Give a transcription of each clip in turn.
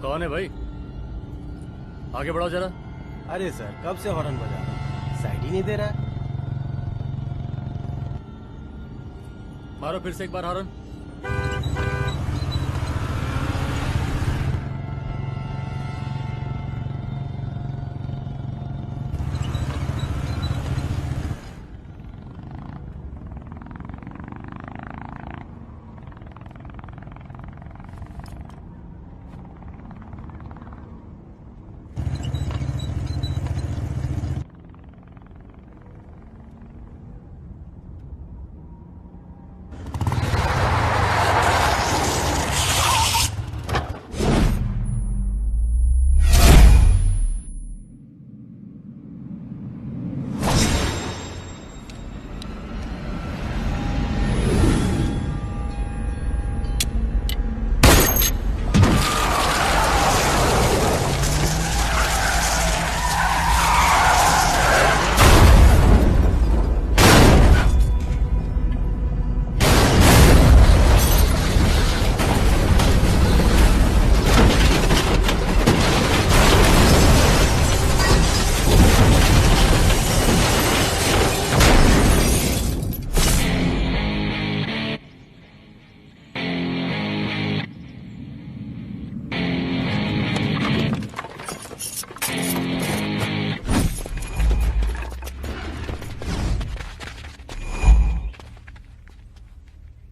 कौन है भाई? आगे बढ़ाओ जरा। अरे सर, कब से हॉर्न बजा रहा हूं, साइड ही नहीं दे रहा है। मारो फिर से एक बार हॉर्न।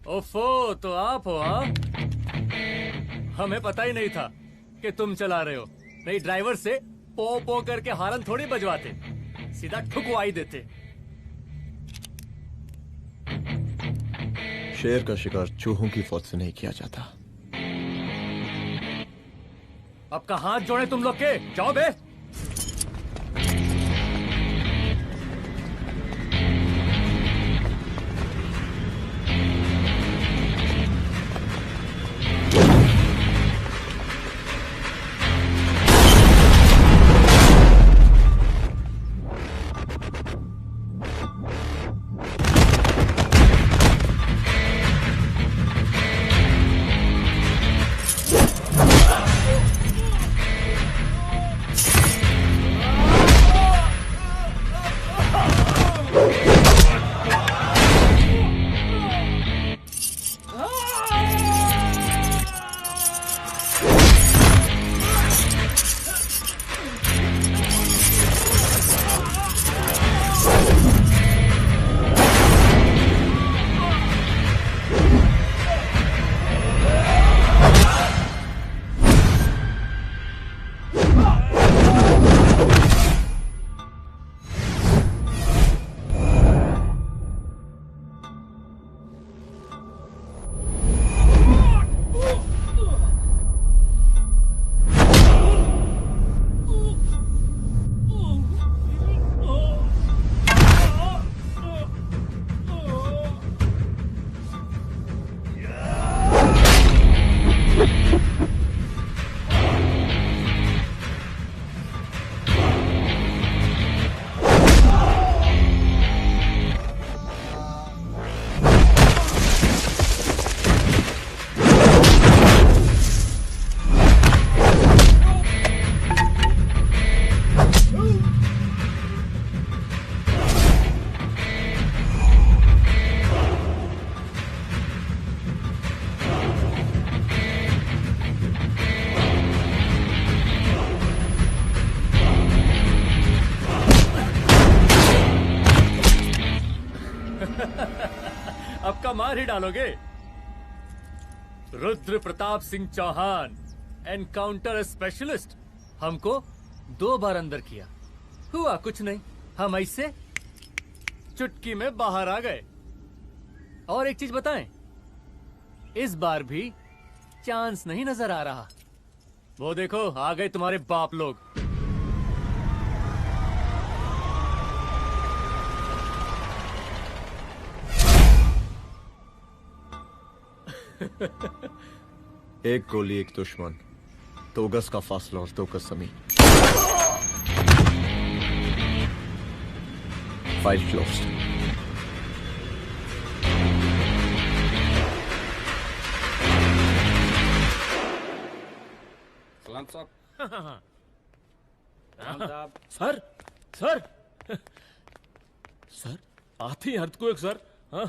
ओफो, तो आप हो? हाँ, हमें पता ही नहीं था कि तुम चला रहे हो। नहीं, ड्राइवर से पो पो करके हॉर्न थोड़ी बजवाते, सीधा ठुकवाई देते। शेर का शिकार चूहों की फौज से नहीं किया जाता। अब का हाथ जोड़े तुम लोग के, जाओ बे। अब का मार ही डालोगे? रुद्र प्रताप सिंह चौहान, एनकाउंटर स्पेशलिस्ट, हमको 2 बार अंदर किया, हुआ कुछ नहीं। हम ऐसे चुटकी में बाहर आ गए। और एक चीज बताएं, इस बार भी चांस नहीं नजर आ रहा। वो देखो, आ गए तुम्हारे बाप लोग। एक गोली एक दुश्मन, 2 गज का फासला और 2 गज जमीन। File closed. साहब। सर सर सर आती अर्थक्वेक सर। हाँ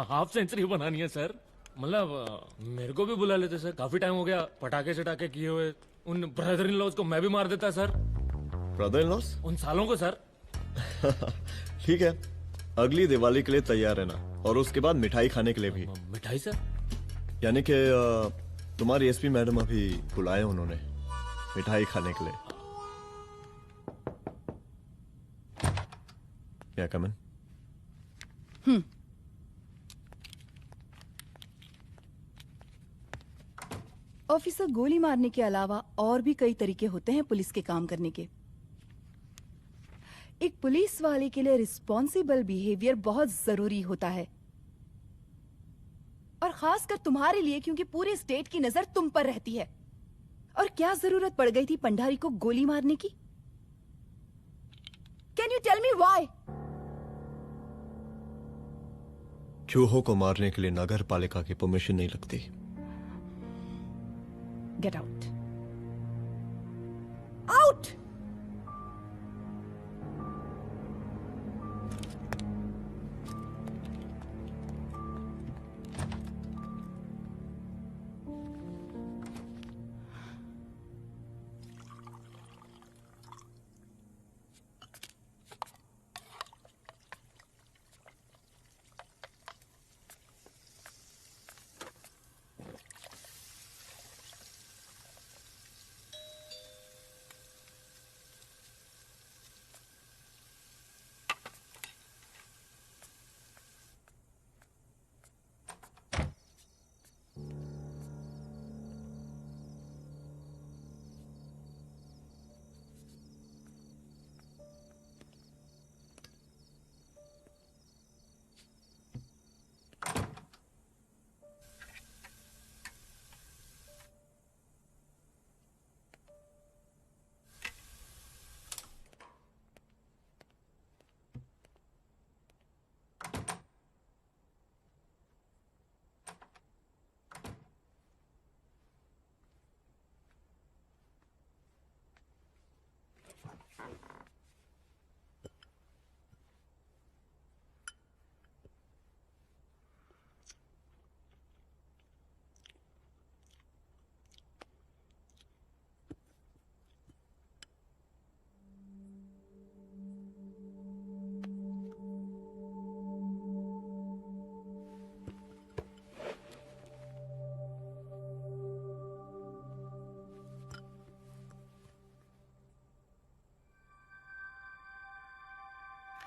हाफ सेंचुरी बनानी है सर। मतलब मेरे को भी बुला लेते सर, काफी टाइम हो गया पटाखे चटाखे किए हुए। उन ब्रदर इन लॉज को मैं भी मार देता सर, ब्रदर इन लॉस? उन सालों को सर। ठीक है, अगली दिवाली के लिए तैयार रहना, और उसके बाद मिठाई खाने के लिए भी। मिठाई सर? यानी कि तुम्हारी एसपी मैडम अभी बुलाए उन्होंने मिठाई खाने के लिए। क्या कमन? ऑफिसर, गोली मारने के अलावा और भी कई तरीके होते हैं पुलिस के काम करने के। एक पुलिस वाले के लिए रिस्पॉन्सिबल बिहेवियर बहुत जरूरी होता है, और खासकर तुम्हारे लिए, क्योंकि पूरे स्टेट की नजर तुम पर रहती है। और क्या जरूरत पड़ गई थी पंडारी को गोली मारने की? Can you tell me why? चूहों को मारने के लिए नगर पालिका की परमिशन नहीं लगती। Get out. Out!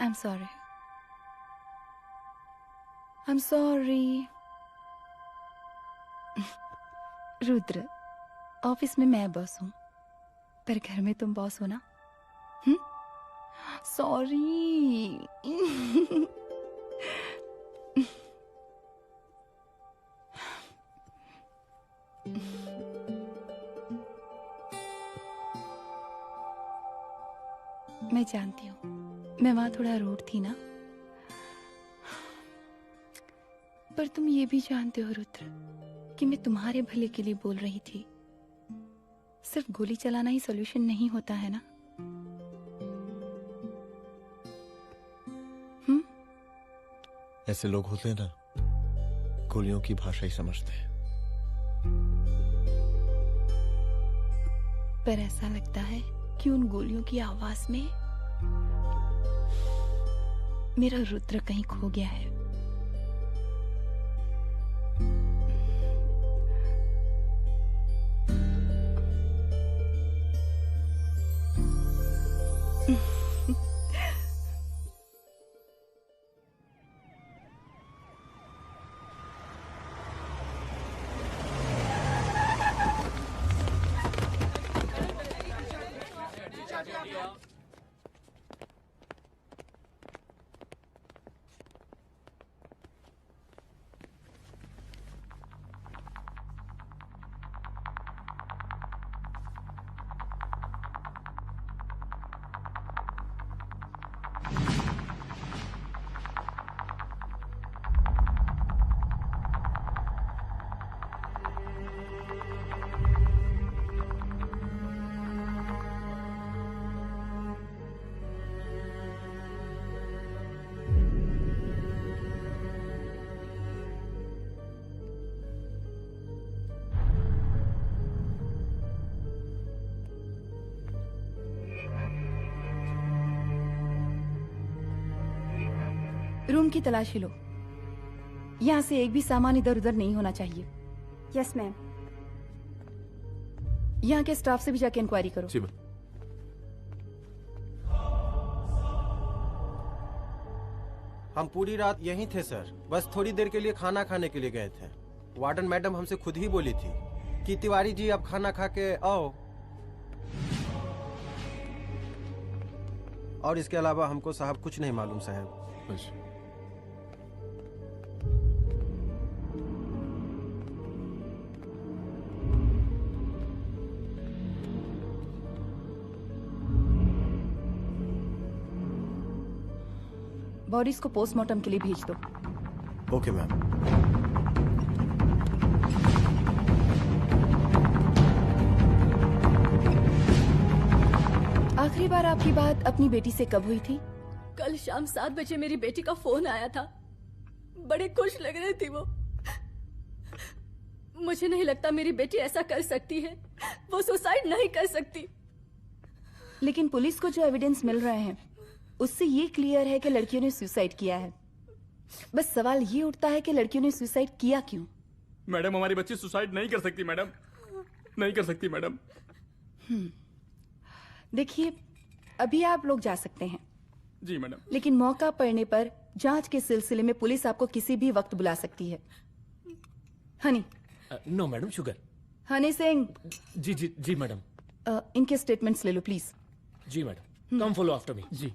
I'm sorry. I'm sorry. Rudra, office में मैं बॉस हूँ, पर घर में तुम बॉस हो ना? सॉरी। मैं जानती हूँ, मैं वहां थोड़ा रूड थी ना, पर तुम ये भी जानते हो रुद्र कि मैं तुम्हारे भले के लिए बोल रही थी। सिर्फ गोली चलाना ही सॉल्यूशन नहीं होता है ना। ऐसे लोग होते हैं ना, गोलियों की भाषा ही समझते हैं। पर ऐसा लगता है कि उन गोलियों की आवाज में मेरा रुद्र कहीं खो गया है। रूम की तलाशी लो। यहाँ से एक भी सामान इधर उधर नहीं होना चाहिए। Yes ma'am. यहाँ के स्टाफ से भी जाके इंक्वायरी करो। जी मैम। हम पूरी रात यहीं थे सर, बस थोड़ी देर के लिए खाना खाने के लिए गए थे। वार्डन मैडम हमसे खुद ही बोली थी कि तिवारी जी आप खाना खा के आओ, और इसके अलावा हमको साहब कुछ नहीं मालूम साहब। अच्छा। बॉडीज को पोस्टमार्टम के लिए भेज दो। Okay ma'am. आखिरी बार आपकी बात अपनी बेटी से कब हुई थी? कल शाम 7 बजे मेरी बेटी का फोन आया था। बड़ी खुश लग रही थी वो। मुझे नहीं लगता मेरी बेटी ऐसा कर सकती है। वो सुसाइड नहीं कर सकती। लेकिन पुलिस को जो एविडेंस मिल रहे हैं उससे ये क्लियर है कि लड़कियों ने सुसाइड किया है। बस सवाल ये उठता है कि लड़कियों ने सुसाइड किया क्यों? मैडम हमारी बच्ची सुसाइड नहीं कर सकती मैडम, नहीं कर सकती मैडम। देखिए, अभी आप लोग जा सकते हैं। जी मैडम। लेकिन मौका पड़ने पर जांच के सिलसिले में पुलिस आपको किसी भी वक्त बुला सकती है। Honey. No madam, sugar. Honey Singh. जी जी जी मैडम। इनके स्टेटमेंट्स ले लो प्लीज। जी madam, come follow after me. जी।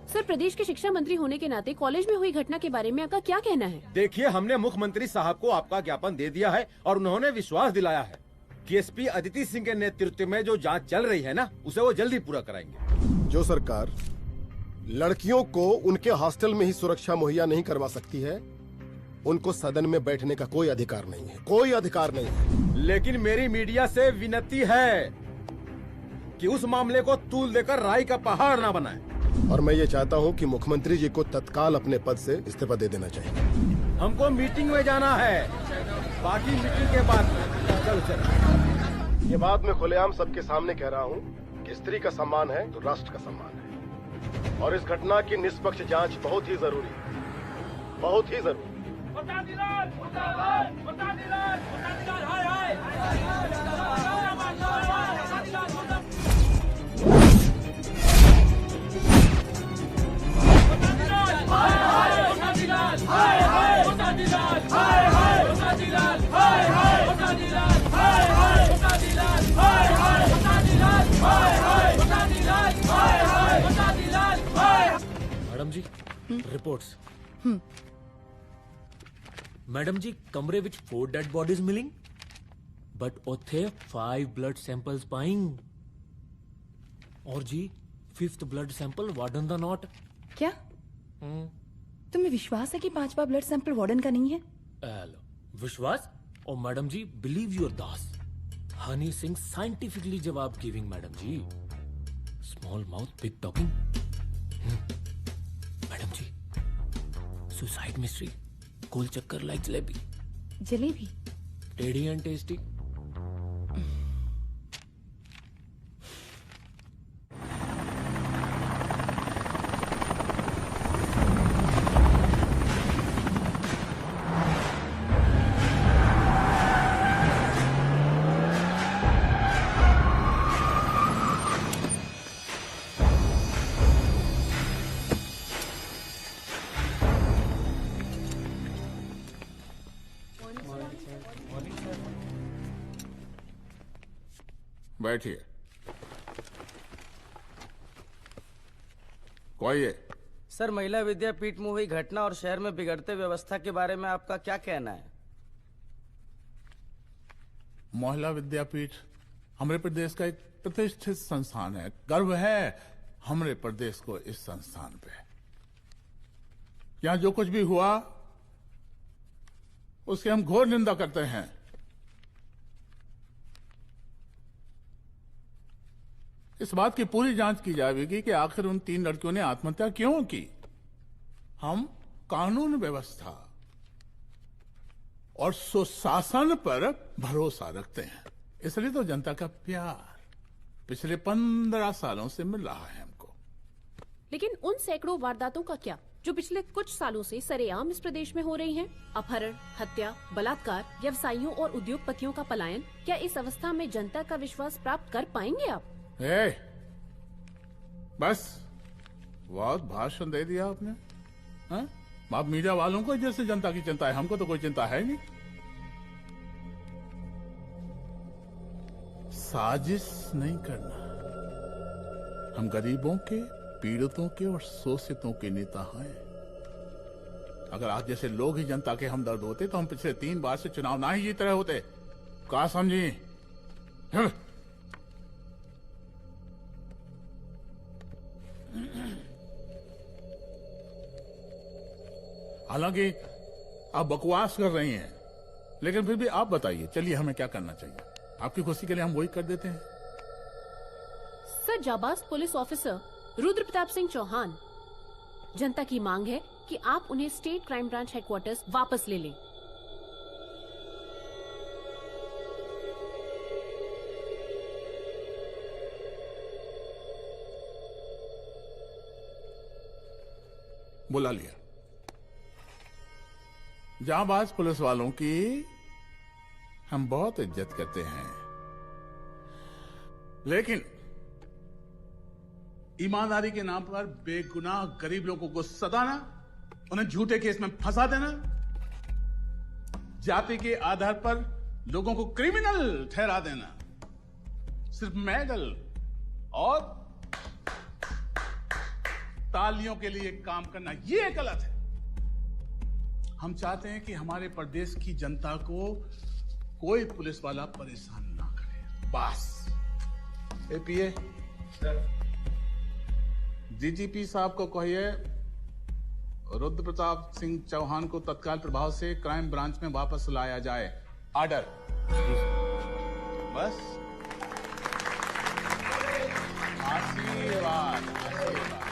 सर, प्रदेश के शिक्षा मंत्री होने के नाते कॉलेज में हुई घटना के बारे में आपका क्या कहना है? देखिए, हमने मुख्यमंत्री साहब को आपका ज्ञापन दे दिया है और उन्होंने विश्वास दिलाया है कि एसपी अदिति सिंह के नेतृत्व में जो जांच चल रही है ना, उसे वो जल्दी पूरा कराएंगे। जो सरकार लड़कियों को उनके हॉस्टल में ही सुरक्षा मुहैया नहीं करवा सकती है, उनको सदन में बैठने का कोई अधिकार नहीं है, कोई अधिकार नहीं है। लेकिन मेरी मीडिया से विनती है कि उस मामले को तूल देकर राई का पहाड़ ना बनाए। और मैं ये चाहता हूँ कि मुख्यमंत्री जी को तत्काल अपने पद से इस्तीफा दे देना चाहिए। हमको मीटिंग में जाना है, बाकी मीटिंग के बाद। चल चल। ये बात मैं खुलेआम सबके सामने कह रहा हूँ कि स्त्री का सम्मान है तो राष्ट्र का सम्मान है, और इस घटना की निष्पक्ष जांच बहुत ही जरूरी है, बहुत ही जरूरी। मैडम जी, रिपोर्ट्स। मैडम जी, कमरे विच 4 डेड बॉडीज मिलिंग, बट उथे 5 ब्लड सैंपल्स पाइंग। और जी 5th ब्लड सैंपल वार्डन दा नॉट। क्या तुम्हें विश्वास है कि 5वां ब्लड सैंपल वार्डन का नहीं है? विश्वास? और मैडम जी, बिलीव योर दास, हनी सिंह साइंटिफिकली जवाब गिविंग। मैडम जी, small mouth big talking. Madam जी, सुसाइड मिस्ट्री, गोल चक्कर लाइक जलेबी। जलेबी टेढ़ी एंड टेस्टी। बैठिए। कोई है? सर, महिला विद्यापीठ में हुई घटना और शहर में बिगड़ते व्यवस्था के बारे में आपका क्या कहना है? महिला विद्यापीठ हमारे प्रदेश का एक प्रतिष्ठित संस्थान है। गर्व है हमारे प्रदेश को इस संस्थान पे। यहाँ जो कुछ भी हुआ उसकी हम घोर निंदा करते हैं। इस बात की पूरी जांच की जाएगी कि आखिर उन 3 लड़कियों ने आत्महत्या क्यों की। हम कानून व्यवस्था और सुशासन पर भरोसा रखते हैं, इसलिए तो जनता का प्यार। पिछले 15 सालों से मिल रहा है हमको। लेकिन उन सैकड़ों वारदातों का क्या जो पिछले कुछ सालों से सरेआम इस प्रदेश में हो रही हैं? अपहरण, हत्या, बलात्कार, व्यवसायियों और उद्योगपतियों का पलायन। क्या इस अवस्था में जनता का विश्वास प्राप्त कर पाएंगे आप? बस बहुत भाषण दे दिया आपने। हाँ? आप मीडिया वालों को जैसे जनता की चिंता है, हमको तो कोई चिंता है नहीं। साजिश नहीं करना। हम गरीबों के, पीड़ितों के और शोषितों के नेता हैं। अगर आज जैसे लोग ही जनता के हमदर्द होते तो हम पिछले 3 बार से चुनाव ना ही जीत रहे होते। क्या समझी? हालांकि आप बकवास कर रही हैं, लेकिन फिर भी आप बताइए, चलिए हमें क्या करना चाहिए? आपकी खुशी के लिए हम वही कर देते हैं। सर, जाबाज पुलिस ऑफिसर रुद्र प्रताप सिंह चौहान, जनता की मांग है कि आप उन्हें स्टेट क्राइम ब्रांच हेडक्वार्टर्स वापस ले लें। बुला लिया। जाबाज पुलिस वालों की हम बहुत इज्जत करते हैं, लेकिन ईमानदारी के नाम पर बेगुनाह गरीब लोगों को सताना, उन्हें झूठे केस में फंसा देना, जाति के आधार पर लोगों को क्रिमिनल ठहरा देना, सिर्फ मेडल और तालियों के लिए काम करना, ये गलत है। हम चाहते हैं कि हमारे प्रदेश की जनता को कोई पुलिस वाला परेशान ना करे, बस। एपीए डीजीपी साहब को कहिए रुद्र प्रताप सिंह चौहान को तत्काल प्रभाव से क्राइम ब्रांच में वापस लाया जाए। ऑर्डर। बस। आशीर्वाद, आशीर्वाद।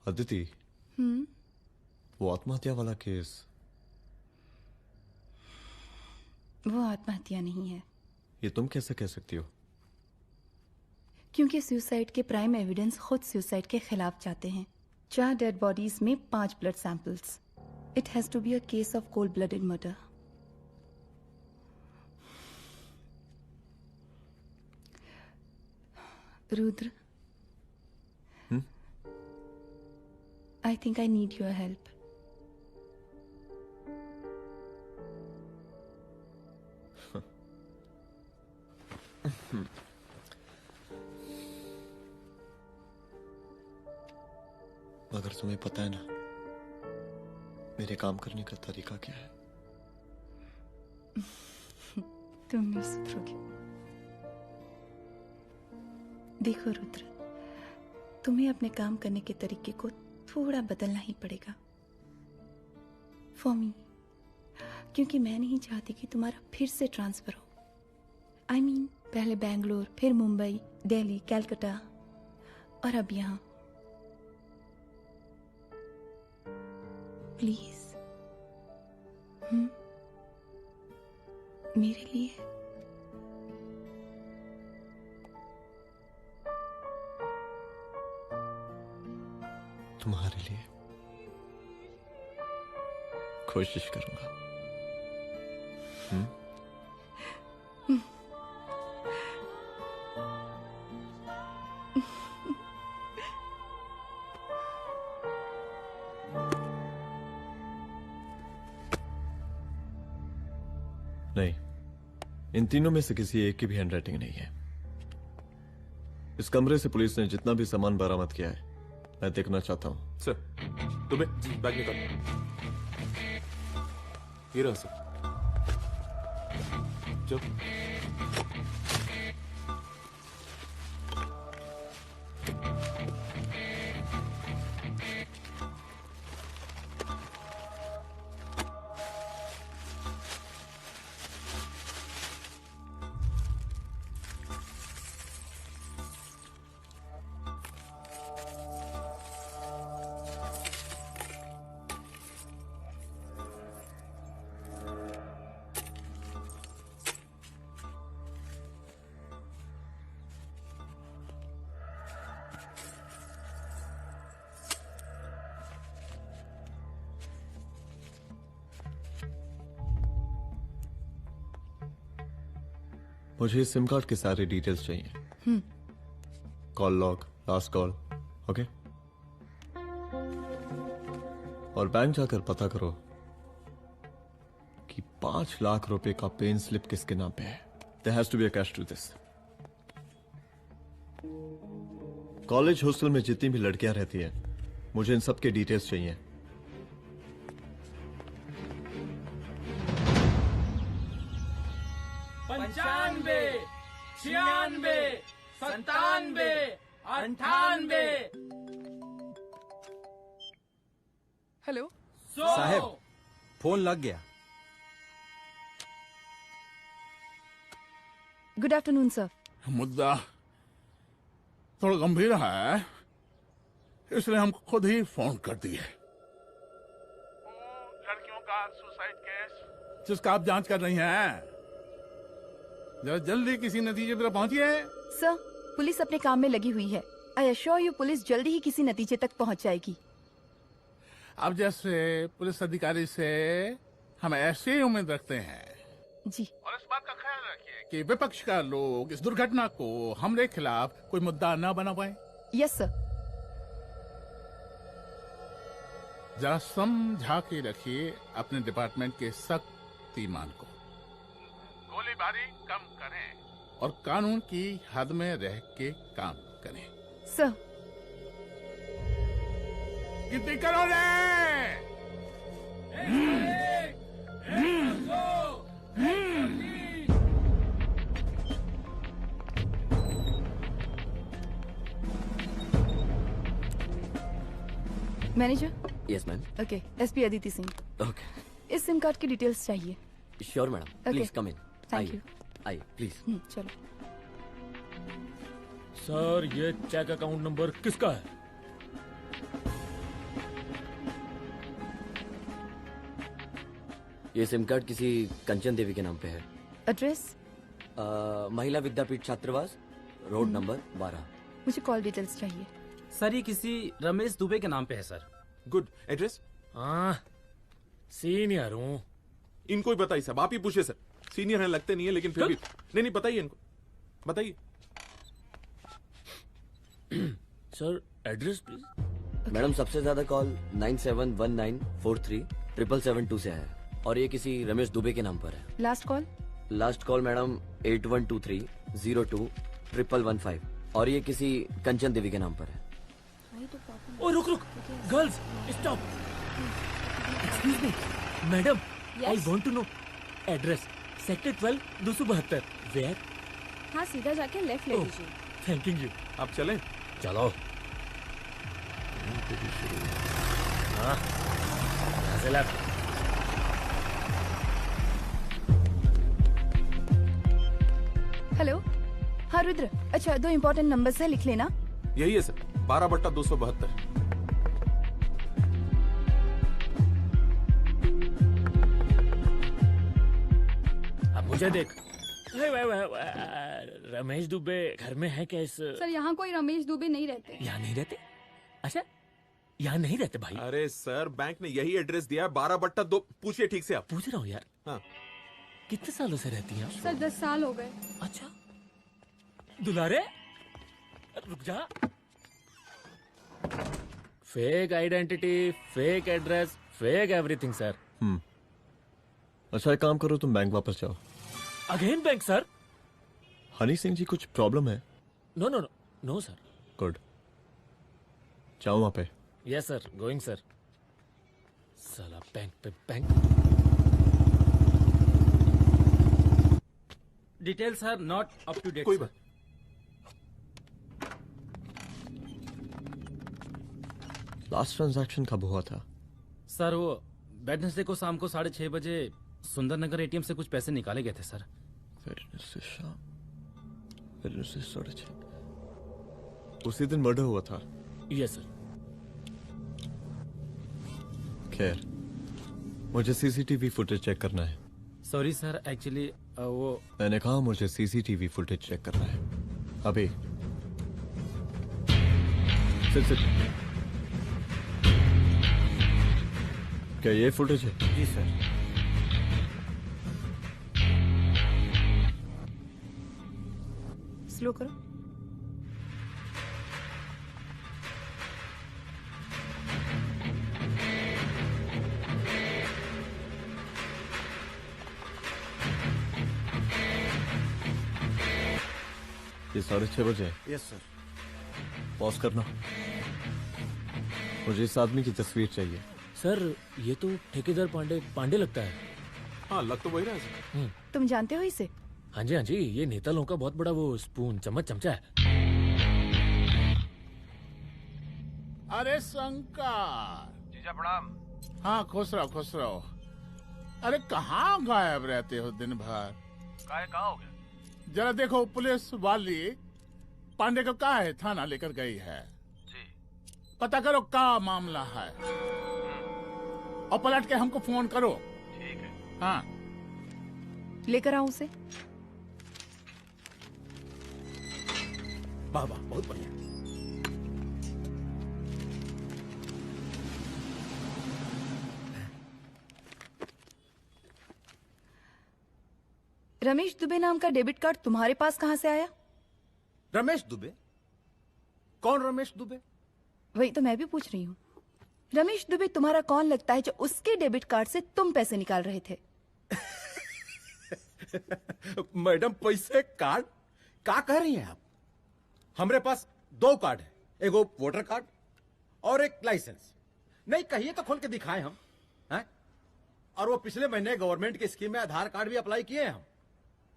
अदिति, वो आत्महत्या वाला केस, वो आत्महत्या नहीं है। ये तुम कैसे कह सकती हो? क्योंकि सुसाइड के प्राइम एविडेंस खुद सुसाइड के खिलाफ जाते हैं। 4 डेड बॉडीज में 5 blood samples. It has to be a case of cold blooded murder. Rudra, I think I need your help. मगर तुम्हें पता है ना मेरे काम करने का तरीका क्या है? तुम नहीं सुधरोगे। देखो रुद्र, तुम्हें अपने काम करने के तरीके को थोड़ा बदलना ही पड़ेगा फॉर मी, क्योंकि मैं नहीं चाहती कि तुम्हारा फिर से ट्रांसफर हो। I mean, पहले बेंगलोर, फिर मुंबई, दिल्ली, कलकत्ता और अब यहां। प्लीज मेरे लिए। तुम्हारे लिए कोशिश करूंगा। नहीं, इन तीनों में से किसी एक की भी हैंडराइटिंग नहीं है। इस कमरे से पुलिस ने जितना भी सामान बरामद किया है मैं देखना चाहता हूं। सर, तुम्हें बैग निकाल। ये रहा सर। जब मुझे इस सिम कार्ड के सारे डिटेल्स चाहिए। Call log, last call, okay? और बैंक जाकर पता करो कि 5 लाख रुपए का पेन स्लिप किसके नाम पे है। There has to be a cash to this. College hostel में जितनी भी लड़कियां रहती हैं, मुझे इन सब के डिटेल्स चाहिए। पंचानवे, 96, 97, 98। हेलो साहब, फोन लग गया। Good afternoon sir. मुद्दा थोड़ा गंभीर है, इसलिए हम खुद ही फोन कर दिए। लड़कियों का सुसाइड केस जिसका आप जांच कर रही हैं, जरा जल्दी किसी नतीजे पर पहुंचिए। सर, पुलिस अपने काम में लगी हुई है। आई अश्योर यू पुलिस जल्दी ही किसी नतीजे तक पहुंच जाएगी। अब जैसे पुलिस अधिकारी से हम ऐसी ही उम्मीद रखते हैं जी। और इस बात का ख्याल रखिए कि विपक्ष का लोग इस दुर्घटना को हमरे खिलाफ कोई मुद्दा न बना पाए। Yes sir. जरा समझा के रखिए अपने डिपार्टमेंट के शक्तिमान को। गोलीबारी कम करें और कानून की हद में रह के काम करें। सर। कितनी करोगे? Manager. Yes ma'am. Okay, SP Aditi Singh. Okay. इस सिम कार्ड की डिटेल्स चाहिए। Sure madam, please come in. Thank you. आइए प्लीज। चलो। सर, ये चेक अकाउंट नंबर किसका है? ये सिम कार्ड किसी कंचन देवी के नाम पे है। एड्रेस? महिला विद्यापीठ छात्रावास, रोड नंबर 12। मुझे कॉल डिटेल्स चाहिए। सर, ये किसी रमेश दुबे के नाम पे है सर। गुड। एड्रेस? हाँ, सीनियर हूँ। इनको ही बताइए साहब, आप ही पूछे सर। सीनियर हैं लगते नहीं है, लेकिन फिर भी नहीं बताइए इनको, बताइए। Sir, address please. मैडम, सबसे ज्यादा कॉल 9719437772 से है और ये किसी रमेश दुबे के नाम पर है। Last call? Last call madam 8123021115 और ये किसी कंचन देवी के नाम पर है। ओ रुक, girls stop. Excuse me madam, I want to know address. Sector 12 272। Where? हाँ, सीधा जाके लेफ्ट ले लीजिए। Thank you. आप चलें? चलो। हाँ, यहाँ से लेफ्ट। हेलो। हाँ रुद्र, अच्छा 2 इम्पोर्टेंट नंबर्स है, लिख लेना। यही है सर, 12/272। अब मुझे देख। रमेश दुबे घर में है क्या? इस सर, यहाँ कोई रमेश दुबे नहीं रहते। यहाँ नहीं रहते? अच्छा, यहाँ नहीं रहते भाई। अरे सर, बैंक ने यही एड्रेस दिया है, 12/2। पूछिए ठीक से आप। पूछ रहा हूँ यार। हाँ। कितने सालों से रहती हैं आप? सर 10 साल हो गए। अच्छा दुलारे रुक जा। Fake identity, fake address, fake everything sir. अच्छा एक काम करो, तुम बैंक वापस जाओ। Again bank sir? Honey Singh ji कुछ प्रॉब्लम है? No no no no sir. Good, जाओ वहां पे। Yes sir, going sir. साला बैंक पे bank. Details are not up to date. कोई बात। लास्ट ट्रांजैक्शन कब हुआ था? सर वो वेडनेसडे को शाम को 6:30 बजे सुंदरनगर एटीएम से कुछ पैसे निकाले गए थे सर। वेडनेसडे शाम, वेडनेसडे 6:30। उसी दिन मर्डर हुआ था? Yes sir. खैर, मुझे सीसीटीवी फुटेज चेक करना है। सॉरी सर, एक्चुअली वो मैंने कहा मुझे सीसीटीवी फुटेज चेक करना है अभी। सिट। क्या ये फुटेज है? जी सर। स्लो करो। ये 6:30 बजे है। Yes sir. पॉज करना। मुझे इस आदमी की तस्वीर चाहिए। सर ये तो ठेकेदार पांडे लगता है। हाँ लग तो वही रहा है सर। तुम जानते हो इसे? हाँ जी, ये नेता लोगों का बहुत बड़ा वो स्पून चमचा है। अरे शंकर। जीजा प्रणाम। हाँ खुश रहो। अरे कहाँ गायब रहते हो दिन भर? कहाँ हो गया? जरा देखो पुलिस वाली पांडे को कहा है थाना लेकर गई है। जी। पता करो क्या मामला है और पलट के हमको फोन करो। ठीक है। हाँ लेकर आऊं उसे? वाह वाह, बहुत बढ़िया। रमेश दुबे नाम का डेबिट कार्ड तुम्हारे पास कहां से आया? रमेश दुबे? कौन रमेश दुबे? वही तो मैं भी पूछ रही हूँ। रमेश दुबे तुम्हारा कौन लगता है जो उसके डेबिट कार्ड से तुम पैसे निकाल रहे थे? मैडम पैसे कार्ड क्या कह रही हैं आप? हमारे पास 2 कार्ड है, एक वो वोटर कार्ड और एक लाइसेंस। नहीं कहिए तो खोल के दिखाएं हम हैं? और वो पिछले महीने गवर्नमेंट की स्कीम में आधार कार्ड भी अप्लाई किए हैं हम।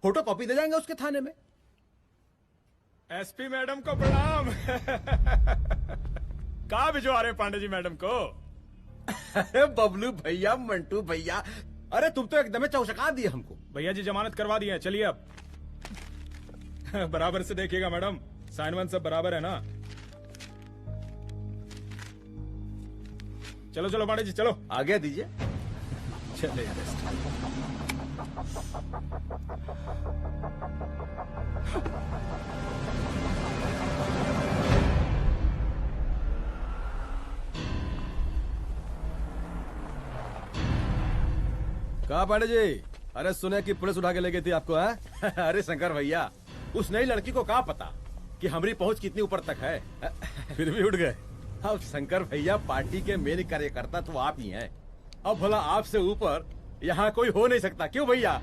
फोटो कॉपी दे जाएंगे उसके थाने में। एसपी मैडम को प्रणाम। कहा भिजवा रहे पांडे जी मैडम को? अरे बबलू भैया, मंटू भैया, अरे तुम तो एकदम चौसका दिए हमको। भैया जी जमानत करवा दिए हैं, चलिए अब। बराबर से देखिएगा मैडम, साइन वन सब बराबर है ना? चलो पांडे जी चलो आगे दीजिए। चले कहा पांडे जी? अरे सुने कि पुलिस उठा के ले गई थी आपको है? अरे शंकर भैया, उस नई लड़की को क्या पता कि हमारी पहुंच कितनी ऊपर तक है। फिर भी उठ गए। अब शंकर भैया पार्टी के मेन कार्यकर्ता तो आप ही हैं। अब भला आपसे ऊपर यहाँ कोई हो नहीं सकता, क्यों भैया?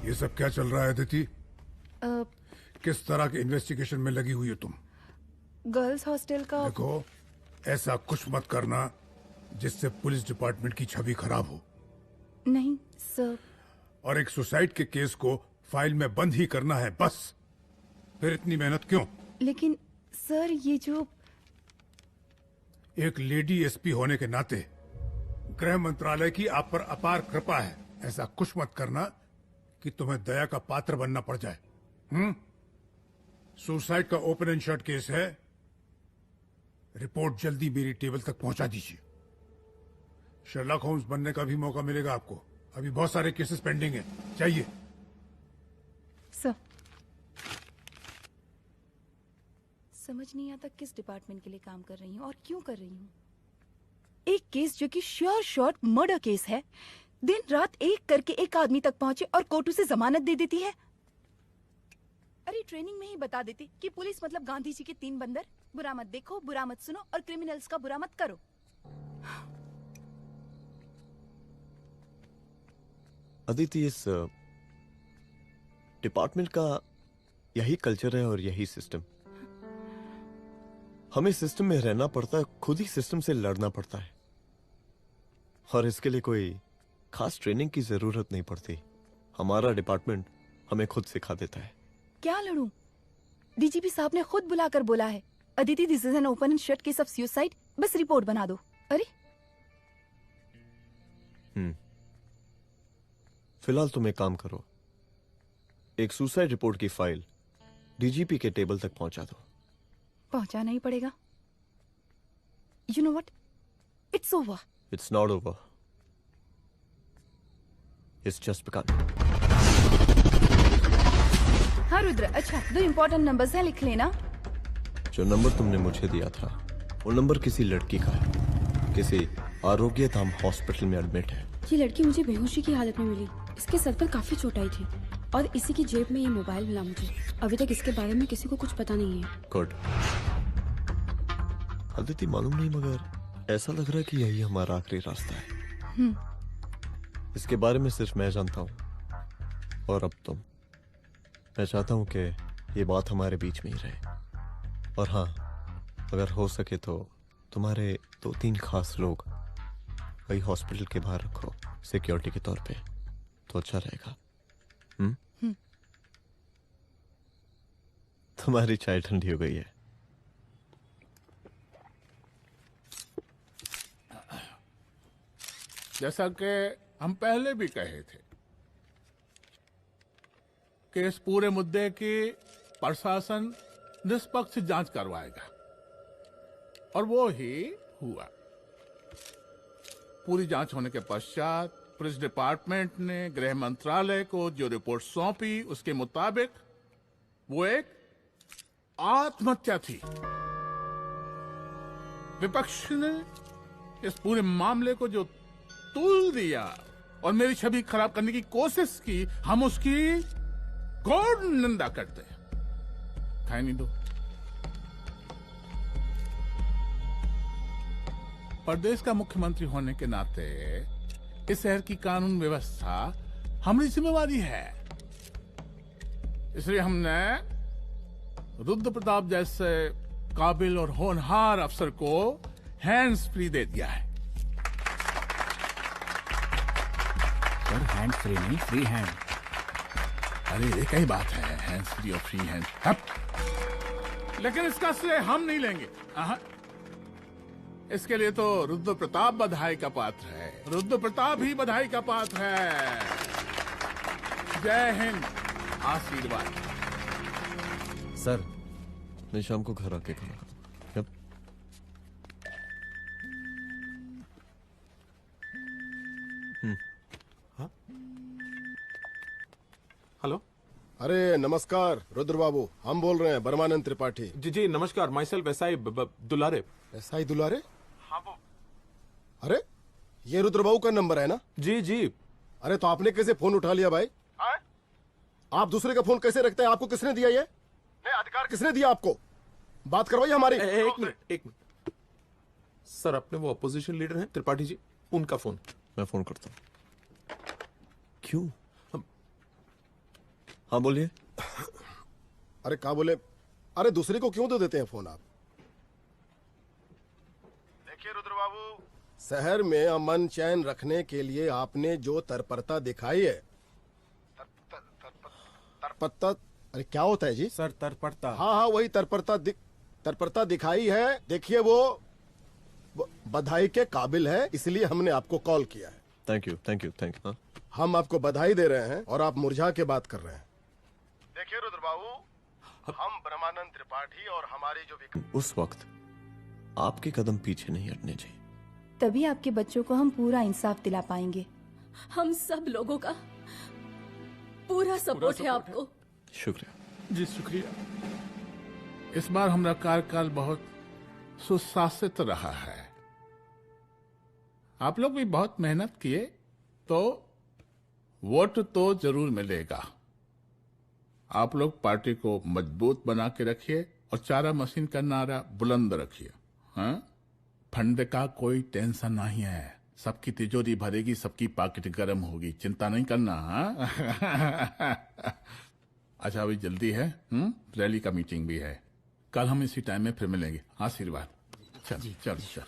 ये सब क्या चल रहा है अदिति? किस तरह के इन्वेस्टिगेशन में लगी हुई हो तुम? गर्ल्स हॉस्टल का। देखो, ऐसा कुछ मत करना जिससे पुलिस डिपार्टमेंट की छवि खराब हो। नहीं सर। और एक सुसाइड के केस को फाइल में बंद ही करना है बस। फिर इतनी मेहनत क्यों? लेकिन सर ये जो एक लेडी एसपी होने के नाते गृह मंत्रालय की आप पर अपार कृपा है। ऐसा कुछ मत करना कि तुम्हें दया का पात्र बनना पड़ जाए। सुसाइड का ओपन एंड शट केस है। रिपोर्ट जल्दी मेरी टेबल तक पहुंचा दीजिए। शर्लॉक होम्स बनने का भी मौका मिलेगा आपको। अभी बहुत सारे केसेस पेंडिंग हैं। चाहिए सर। समझ नहीं आता किस डिपार्टमेंट के लिए काम कर रही हूँ और क्यों कर रही हूँ। एक केस जो कि श्योर शॉर्ट मर्डर केस है, दिन रात एक करके एक आदमी तक पहुंचे और कोर्ट उसे जमानत दे देती है। अरे ट्रेनिंग में ही बता देती कि पुलिस मतलब गांधी जी के 3 बंदर, बुरा मत देखो, बुरा मत सुनो और क्रिमिनल्स का बुरा मत करो। अदिति, इस डिपार्टमेंट का यही कल्चर है और यही सिस्टम। हमें सिस्टम में रहना पड़ता है, खुद ही सिस्टम से लड़ना पड़ता है, और इसके लिए कोई खास ट्रेनिंग की जरूरत नहीं पड़ती। हमारा डिपार्टमेंट हमें खुद सिखा देता है। क्या लड़ूं? डीजीपी साहब ने खुद बुलाकर बोला है, Aditi this is an open and shut case of suicide, बस रिपोर्ट बना दो। अरे फिलहाल तुम एक काम करो, एक सुसाइड रिपोर्ट की फाइल डीजीपी के टेबल तक पहुंचा दो। पहुंचाना ही पड़ेगा। You know what, it's over. It's not over. It's just begun. हाँ रुद्र, अच्छा 2 इम्पोर्टेंट नंबर्स हैं, लिख लेना। जो नंबर तुमने मुझे दिया था वो नंबर किसी लड़की का है, किसी आरोग्य धाम हॉस्पिटल में एडमिट है। ये लड़की मुझे बेहोशी की हालत में मिली। इसके सर पर काफी चोट आई थी और इसी की जेब में ये मोबाइल मिला मुझे। अभी तक इसके बारे में किसी को कुछ पता नहीं है। गुड। अदिति मालूम नहीं, मगर ऐसा लग रहा है कि यही हमारा आखिरी रास्ता है। इसके बारे में सिर्फ मैं जानता हूँ और अब तुम। मैं चाहता हूँ कि ये बात हमारे बीच में ही रहे। और हाँ, अगर हो सके तो तुम्हारे 2-3 खास लोग वही हॉस्पिटल के बाहर रखो सिक्योरिटी के तौर पे, तो अच्छा रहेगा। तुम्हारी चाय ठंडी हो गई है। जैसा कि हम पहले भी कहे थे कि इस पूरे मुद्दे की प्रशासन निष्पक्ष जांच करवाएगा, और वो ही हुआ। पूरी जांच होने के पश्चात पुलिस डिपार्टमेंट ने गृह मंत्रालय को जो रिपोर्ट सौंपी उसके मुताबिक वो एक आत्महत्या थी। विपक्ष ने इस पूरे मामले को जो तूल दिया और मेरी छवि खराब करने की कोशिश की, हम उसकी घोर निंदा करते हैं। खाए नहीं दो। प्रदेश का मुख्यमंत्री होने के नाते इस शहर की कानून व्यवस्था हमारी जिम्मेवारी है। इसलिए हमने रुद्र प्रताप जैसे काबिल और होनहार अफसर को हैंड्स फ्री दे दिया है। सर हैंड फ्री नहीं, फ्री हैंड। अरे एक ही बात है, हैंड्स फ्री और फ्री हैंड। लेकिन इसका श्रेय हम नहीं लेंगे। इसके लिए तो रुद्र प्रताप बधाई का पात्र है। रुद्र प्रताप ही बधाई का पात्र है। जय हिंद। आशीर्वाद। सर, मैं शाम को घर आके खाना खाता हूं। हाँ? हेलो। अरे नमस्कार रुद्र बाबू, हम बोल रहे हैं परमानंद त्रिपाठी। जी जी नमस्कार। My self SI Dulare. SI दुलारे? हाँ वो। अरे ये रुद्र बाबू का नंबर है ना? जी जी। अरे तो आपने कैसे फोन उठा लिया भाई? आप दूसरे का फोन कैसे रखते हैं? आपको किसने दिया ये? नहीं, अधिकार किसने दिया आपको? बात करवाइए हमारी। एक मिनट। सर, अपने वो अपोजिशन लीडर हैं त्रिपाठी जी, उनका फोन। मैं फोन करता हूँ। क्यों? हाँ बोलिए। अरे क्या बोले? अरे दूसरे को क्यों दे देते हैं फोन आप? देखिए रुद्र बाबू, शहर में अमन चैन रखने के लिए आपने जो तत्परता दिखाई है, तत्परता, अरे क्या होता है जी? सर तत्परता। हाँ वही तत्परता दिखाई है। देखिए वो बधाई के काबिल है, इसलिए हमने आपको कॉल किया है। Thank you thank you thank you. हम आपको बधाई दे रहे हैं और आप मुरझा के बात कर रहे हैं। देखिए रुद्र बाबू, हम ब्रह्मानंद त्रिपाठी और हमारी जो उस वक्त आपके कदम पीछे नहीं हटने चाहिए। तभी आपके बच्चों को हम पूरा इंसाफ दिला पाएंगे। हम सब लोगों का पूरा सपोर्ट है आपको। शुक्रिया जी, शुक्रिया। इस बार हमारा कार्यकाल बहुत सुशासित रहा है। आप लोग भी बहुत मेहनत किए, तो वोट तो जरूर मिलेगा। आप लोग पार्टी को मजबूत बना के रखिए और चारा मशीन का नारा बुलंद रखिए। हाँ? फंड का कोई टेंशन नहीं है। सबकी तिजोरी भरेगी, सबकी पॉकेट गर्म होगी, चिंता नहीं करना। हाँ? अच्छा अभी जल्दी है, रैली का मीटिंग भी है। कल हम इसी टाइम में फिर मिलेंगे। आशीर्वाद। चल चल चल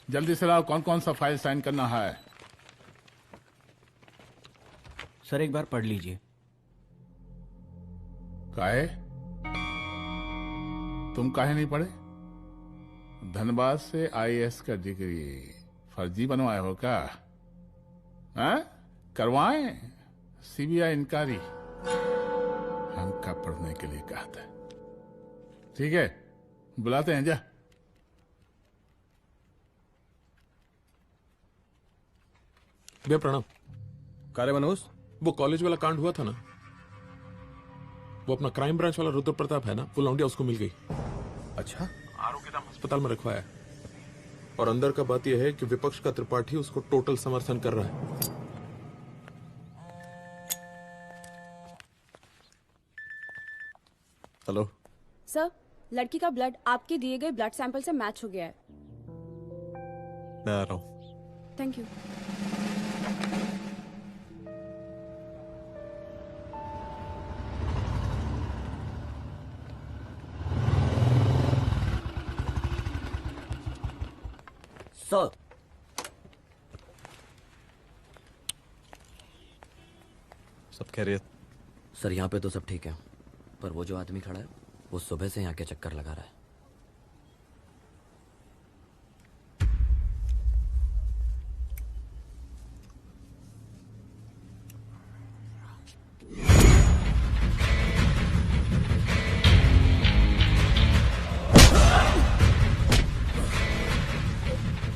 जल्दी से लाओ। कौन कौन सा फाइल साइन करना है? सर एक बार पढ़ लीजिए। काहे? तुम काहे नहीं पढ़े? धनबाद से आईएएस का डिग्री फर्जी बनवाए हो क्या? करवाएं सीबीआई इंक्वायरी। हमका पढ़ने के लिए कहा था। ठीक है, बुलाते हैं। जा भैया प्रणाम। कार्य मनोज, वो कॉलेज वाला कांड हुआ था ना, वो अपना क्राइम ब्रांच वाला रुद्र प्रताप है ना, वो लौंडिया उसको मिल गई। अच्छा। आरोग्यधाम अस्पताल में रखवाया है। और अंदर का बात यह है कि विपक्ष का त्रिपाठी उसको टोटल समर्थन कर रहा है। हेलो सर, लड़की का ब्लड आपके दिए गए ब्लड सैंपल से मैच हो गया है। मैं आ रहा हूँ। Thank you. सर, सब खैरियत? सर यहाँ पे तो सब ठीक है, पर वो जो आदमी खड़ा है वो सुबह से यहाँ के चक्कर लगा रहा है।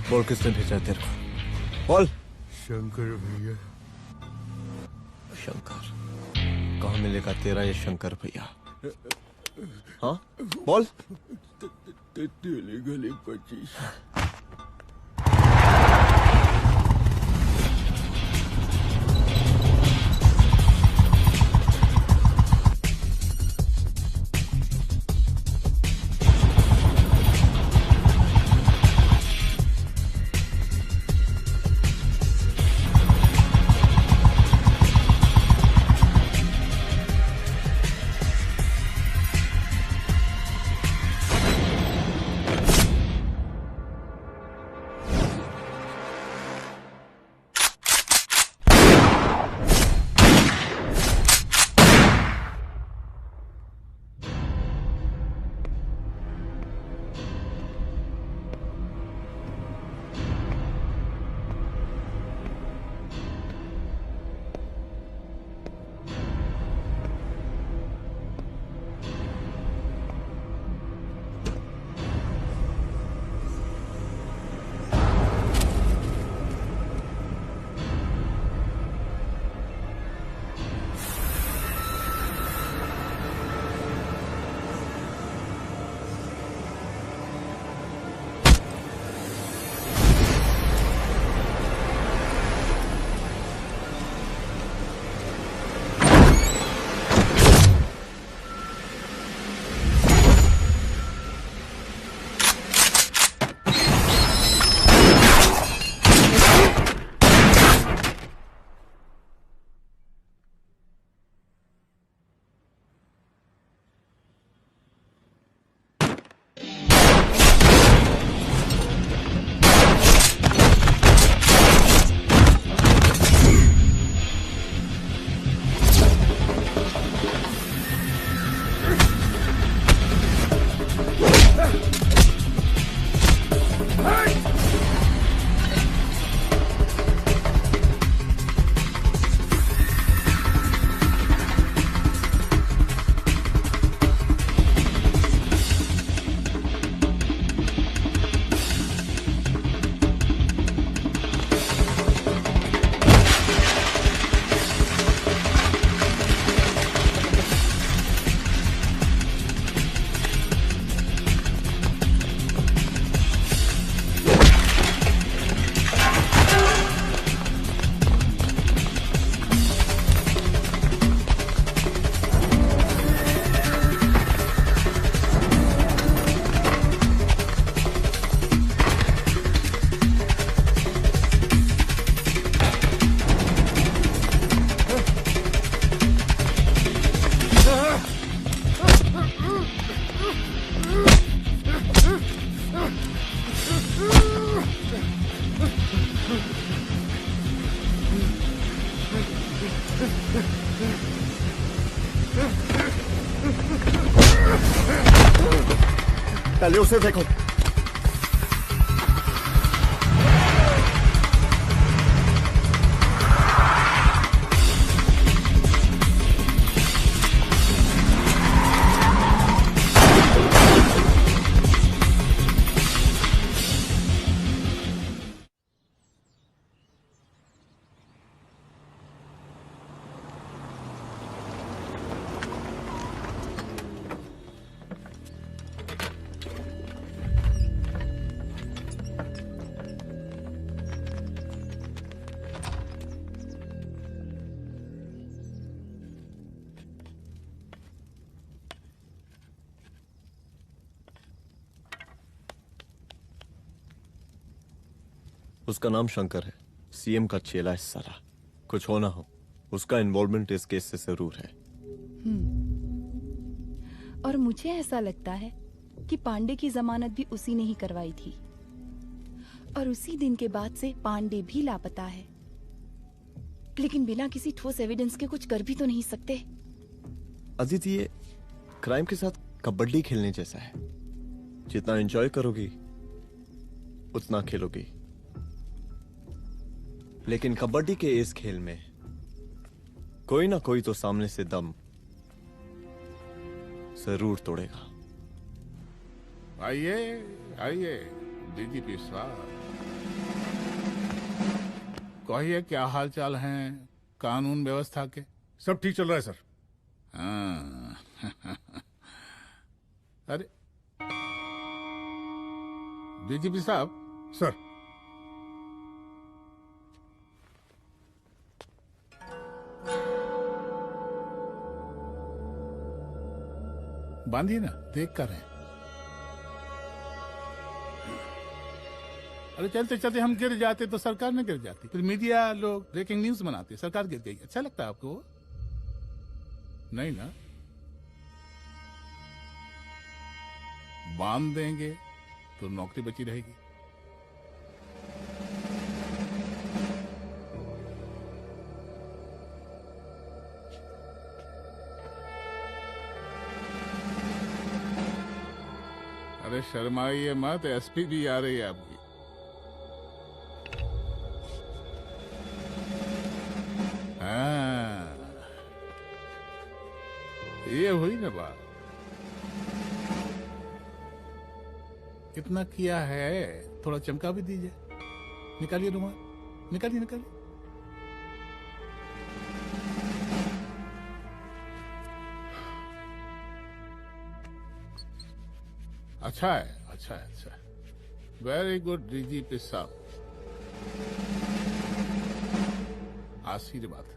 बोल किसने भेजा तेरे को? बोल। शंकर भैया। शंकर? कहाँ मिलेगा तेरा ये शंकर भैया? हाँ बोल। तेली गली 25। पहले उसे देखो। उसका नाम शंकर है, सीएम का चेला है साला। कुछ हो ना हो, उसका इन्वॉल्वमेंट इस केस से जरूर है। और मुझे ऐसा लगता है कि पांडे की जमानत भी उसी ने ही करवाई थी, और उसी दिन के बाद से पांडे भी लापता है। लेकिन बिना किसी ठोस एविडेंस के कुछ कर भी तो नहीं सकते। अजीत, ये क्राइम के साथ कबड्डी खेलने जैसा है। जितना एंजॉय करोगी उतना खेलोगी, लेकिन कबड्डी के इस खेल में कोई ना कोई तो सामने से दम जरूर तोड़ेगा। आइए आइए डीजीपी साहब, कहिए क्या हाल चाल हैं कानून व्यवस्था के? सब ठीक चल रहा है सर। हाँ। अरे डीजीपी साहब। सर। बांधिए ना, देख कर हैं। अरे चलते चलते हम गिर जाते तो सरकार न गिर जाती, फिर मीडिया लोग ब्रेकिंग न्यूज बनाते, सरकार गिर गई। अच्छा लगता है आपको? नहीं ना? बांध देंगे तो नौकरी बची रहेगी। अरे शर्माइए मत, एसपी भी आ रही है आपकी। हाँ, ये हुई ना बात। कितना किया है, थोड़ा चमका भी दीजिए। निकालिए रुमाल, निकालिए निकालिए। अच्छा है, अच्छा है, अच्छा है। वेरी गुड डीजीपी साहब, आशीर्वाद।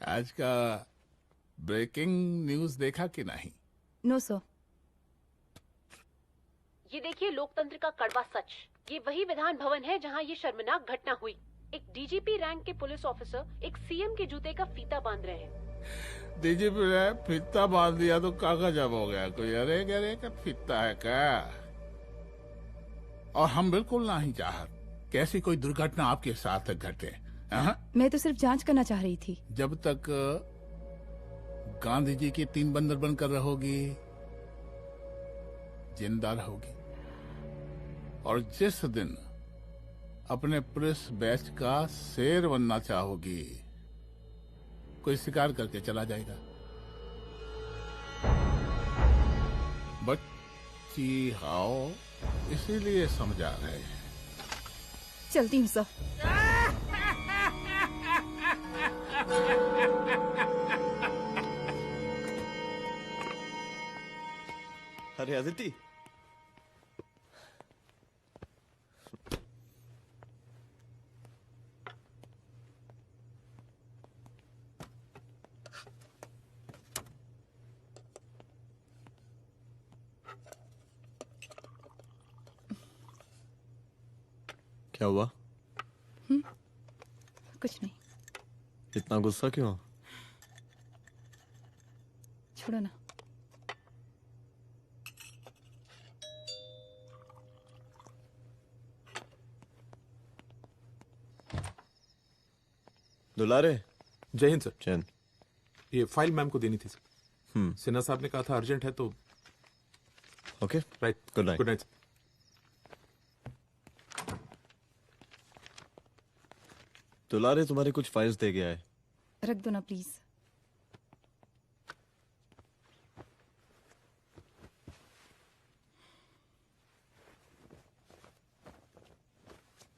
आज का ब्रेकिंग न्यूज देखा कि नहीं? No sir. ये देखिए लोकतंत्र का कड़वा सच। ये वही विधान भवन है जहां ये शर्मनाक घटना हुई। एक डीजीपी रैंक के पुलिस ऑफिसर एक सीएम के जूते का फीता बांध रहे हैं। डीजीपी ने फीता बांध दिया तो कागज अब हो गया कोई? अरे गरे का फीता है क्या? और हम बिल्कुल नहीं चाहते कि ऐसी कोई दुर्घटना आपके साथ घटे। मैं तो सिर्फ जांच करना चाह रही थी। जब तक गांधी जी की 3 बंदर बनकर रहोगी, जिंदा रहोगी। और जिस दिन अपने पुलिस बैच का शेर बनना चाहोगी, कोई शिकार करके चला जाएगा। बच्ची हाओ, इसीलिए समझा रहे हैं। चलती हूँ सर। अरे अदिति, क्या हुआ? कुछ नहीं। इतना गुस्सा क्यों? छोड़ो ना। दुलारे। जय हिंद सर। जैन, ये फाइल मैम को देनी थी सर। सिन्हा साहब ने कहा था अर्जेंट है तो। Okay, right. Good night. Good night. दुलारे तुम्हारे कुछ फाइल्स दे गया है, रख दो ना प्लीज।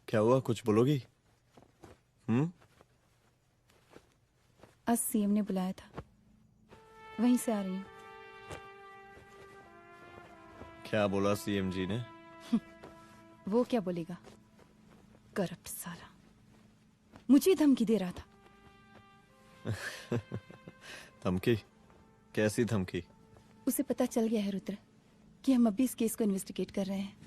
क्या हुआ, कुछ बोलोगी? आज सीएम ने बुलाया था, वहीं से आ रही हूँ। क्या बोला सीएम जी ने? वो क्या बोलेगा, करप्ट साला, मुझे धमकी दे रहा था। धमकी? कैसी धमकी? उसे पता चल गया है रुद्र कि हम अभी इस केस को इन्वेस्टिगेट कर रहे हैं।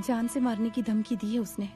जान से मारने की धमकी दी है उसने।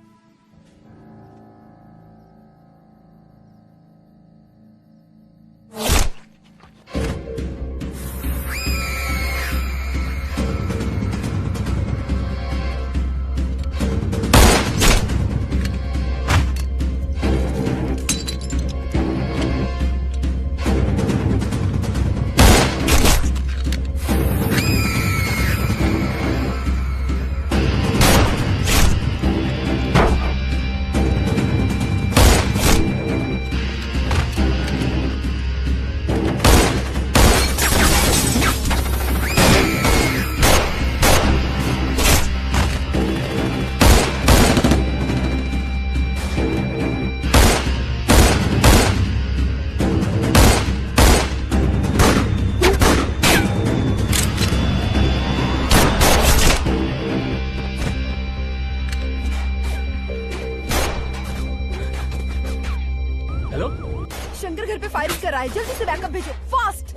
शंकर घर पे फायरिंग कर रहा है, जल्दी से बैकअप भेजो, फास्ट।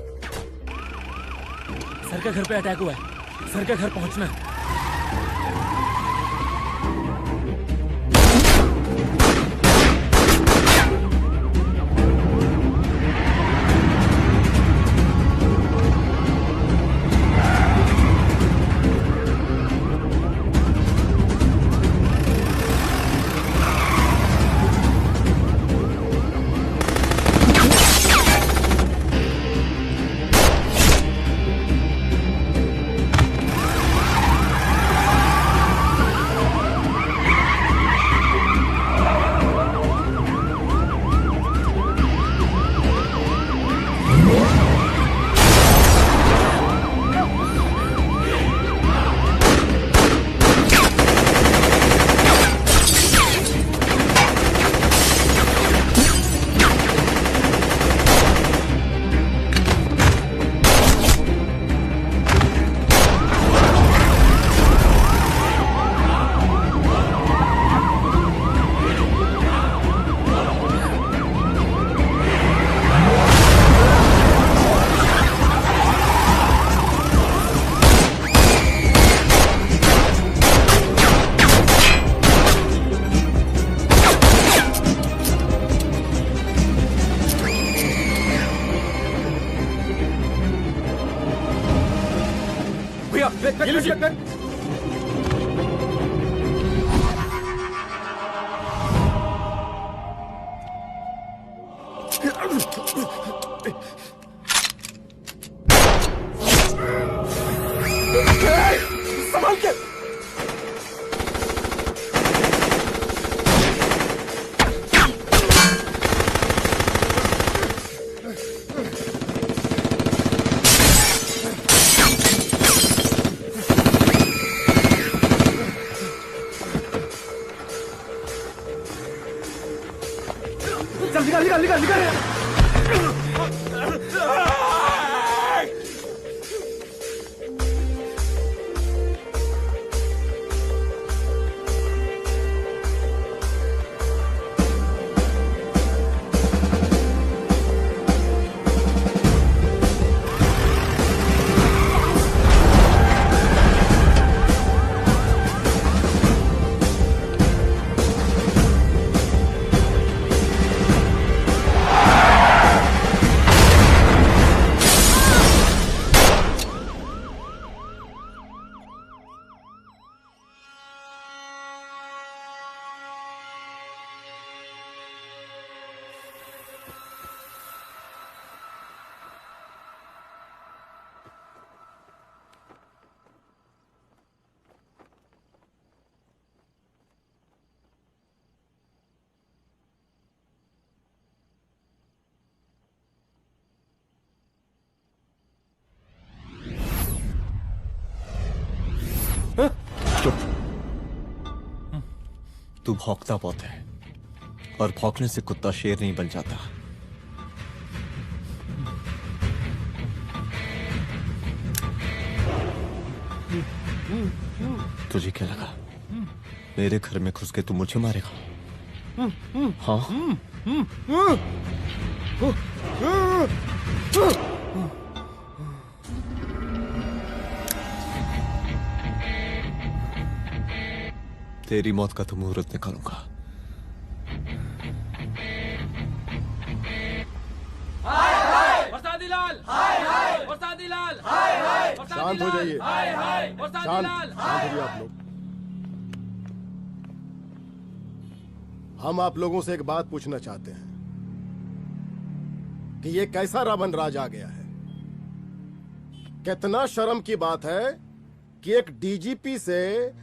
सर का घर पे अटैक हुआ है, सर का घर पहुंचना है। संभाल के। चल निकाल निकाल निकाल निकाल। चुप। तू भौंकता बहुत है और भौंकने से कुत्ता शेर नहीं बन जाता। तुझे क्या लगा मेरे घर में घुस के तू मुझे मारेगा? हाँ? तेरी मौत का तो मुहूर्त निकालूंगा। शांत हो जाइए। शांत हो आप लोग। हम आप लोगों से एक बात पूछना चाहते हैं कि ये कैसा रावण राज आ गया है। कितना शर्म की बात है कि एक डीजीपी से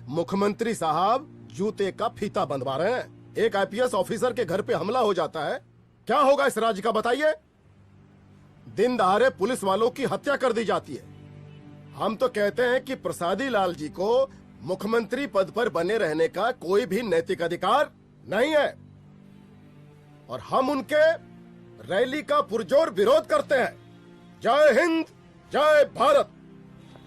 मुख्यमंत्री साहब जूते का फीता बंधवा रहे हैं। एक आईपीएस ऑफिसर के घर पे हमला हो जाता है, क्या होगा इस राज्य का बताइए? दिन दहाड़े पुलिस वालों की हत्या कर दी जाती है। हम तो कहते हैं कि प्रसादी लाल जी को मुख्यमंत्री पद पर बने रहने का कोई भी नैतिक अधिकार नहीं है और हम उनके रैली का पुरजोर विरोध करते हैं। जय हिंद, जय भारत।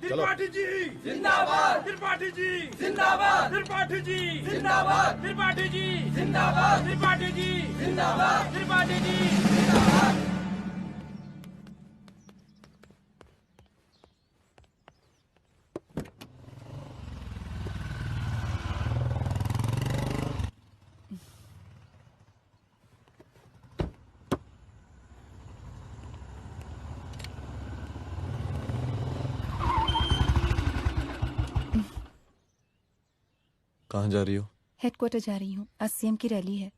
त्रिपाठी जी जिंदाबाद, त्रिपाठी जी जिंदाबाद, त्रिपाठी जी जिंदाबाद, त्रिपाठी जी जिंदाबाद, त्रिपाठी जी जिंदाबाद, त्रिपाठी जी जिंदाबाद। कहाँ जा रही हो? हेडक्वार्टर जा रही हूँ, आज सीएम की रैली है।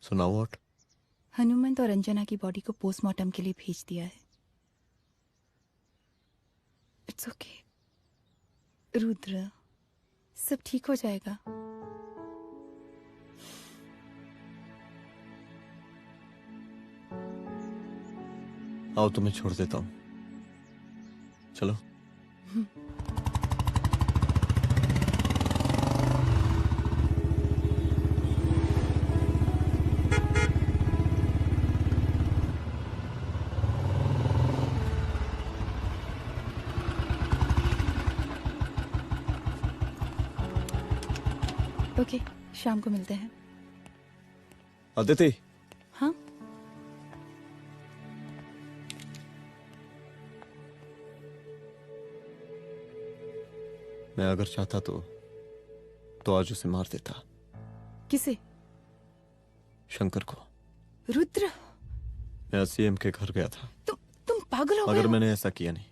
सुनाओ व्हाट? हनुमंत और अंजना की बॉडी को पोस्टमार्टम के लिए भेज दिया है। इट्स ओके रुद्र, सब ठीक हो जाएगा। आओ तुम्हें छोड़ देता हूँ, चलो। ओके, शाम को मिलते हैं। अदिति। हाँ? मैं अगर चाहता तो आज उसे मार देता। किसे? शंकर को। रुद्र, मैं सीएम के घर गया था। तुम पागल हो गए मगर हो? मैंने ऐसा किया नहीं।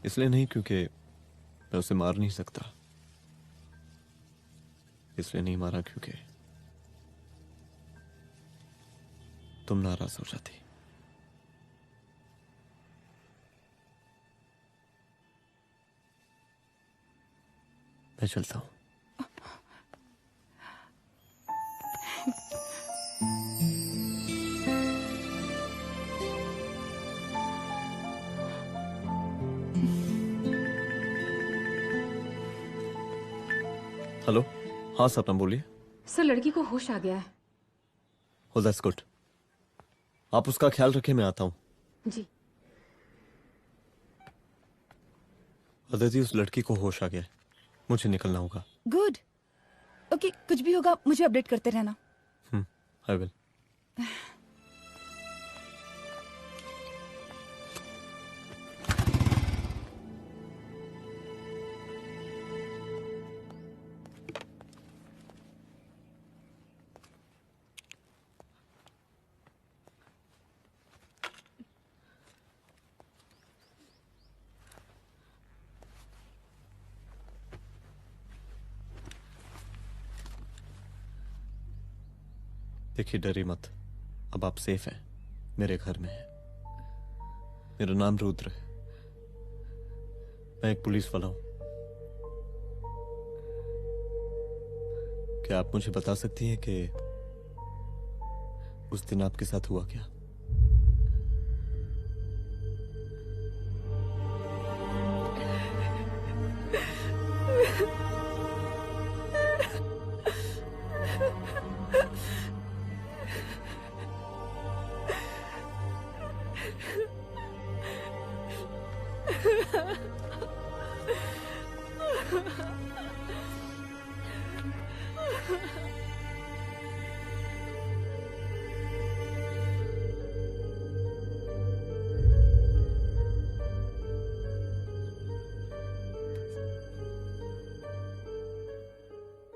इसलिए नहीं क्योंकि मैं उसे मार नहीं सकता, इसलिए नहीं मारा क्योंकि तुम नाराज हो जाती। मैं चलता हूं। हेलो, हाँ सपना बोलिए। सर, लड़की को होश आ गया है। Oh, that's good. आप उसका ख्याल रखें, मैं आता हूं। जी। अदिति, उस लड़की को होश आ गया है, मुझे निकलना होगा। गुड। ओके, कुछ भी होगा मुझे अपडेट करते रहना। I will. देखिए, डरिए मत, अब आप सेफ हैं, मेरे घर में हैं। मेरा नाम रुद्र है, मैं एक पुलिस वाला हूं। क्या आप मुझे बता सकती हैं कि उस दिन आपके साथ हुआ क्या?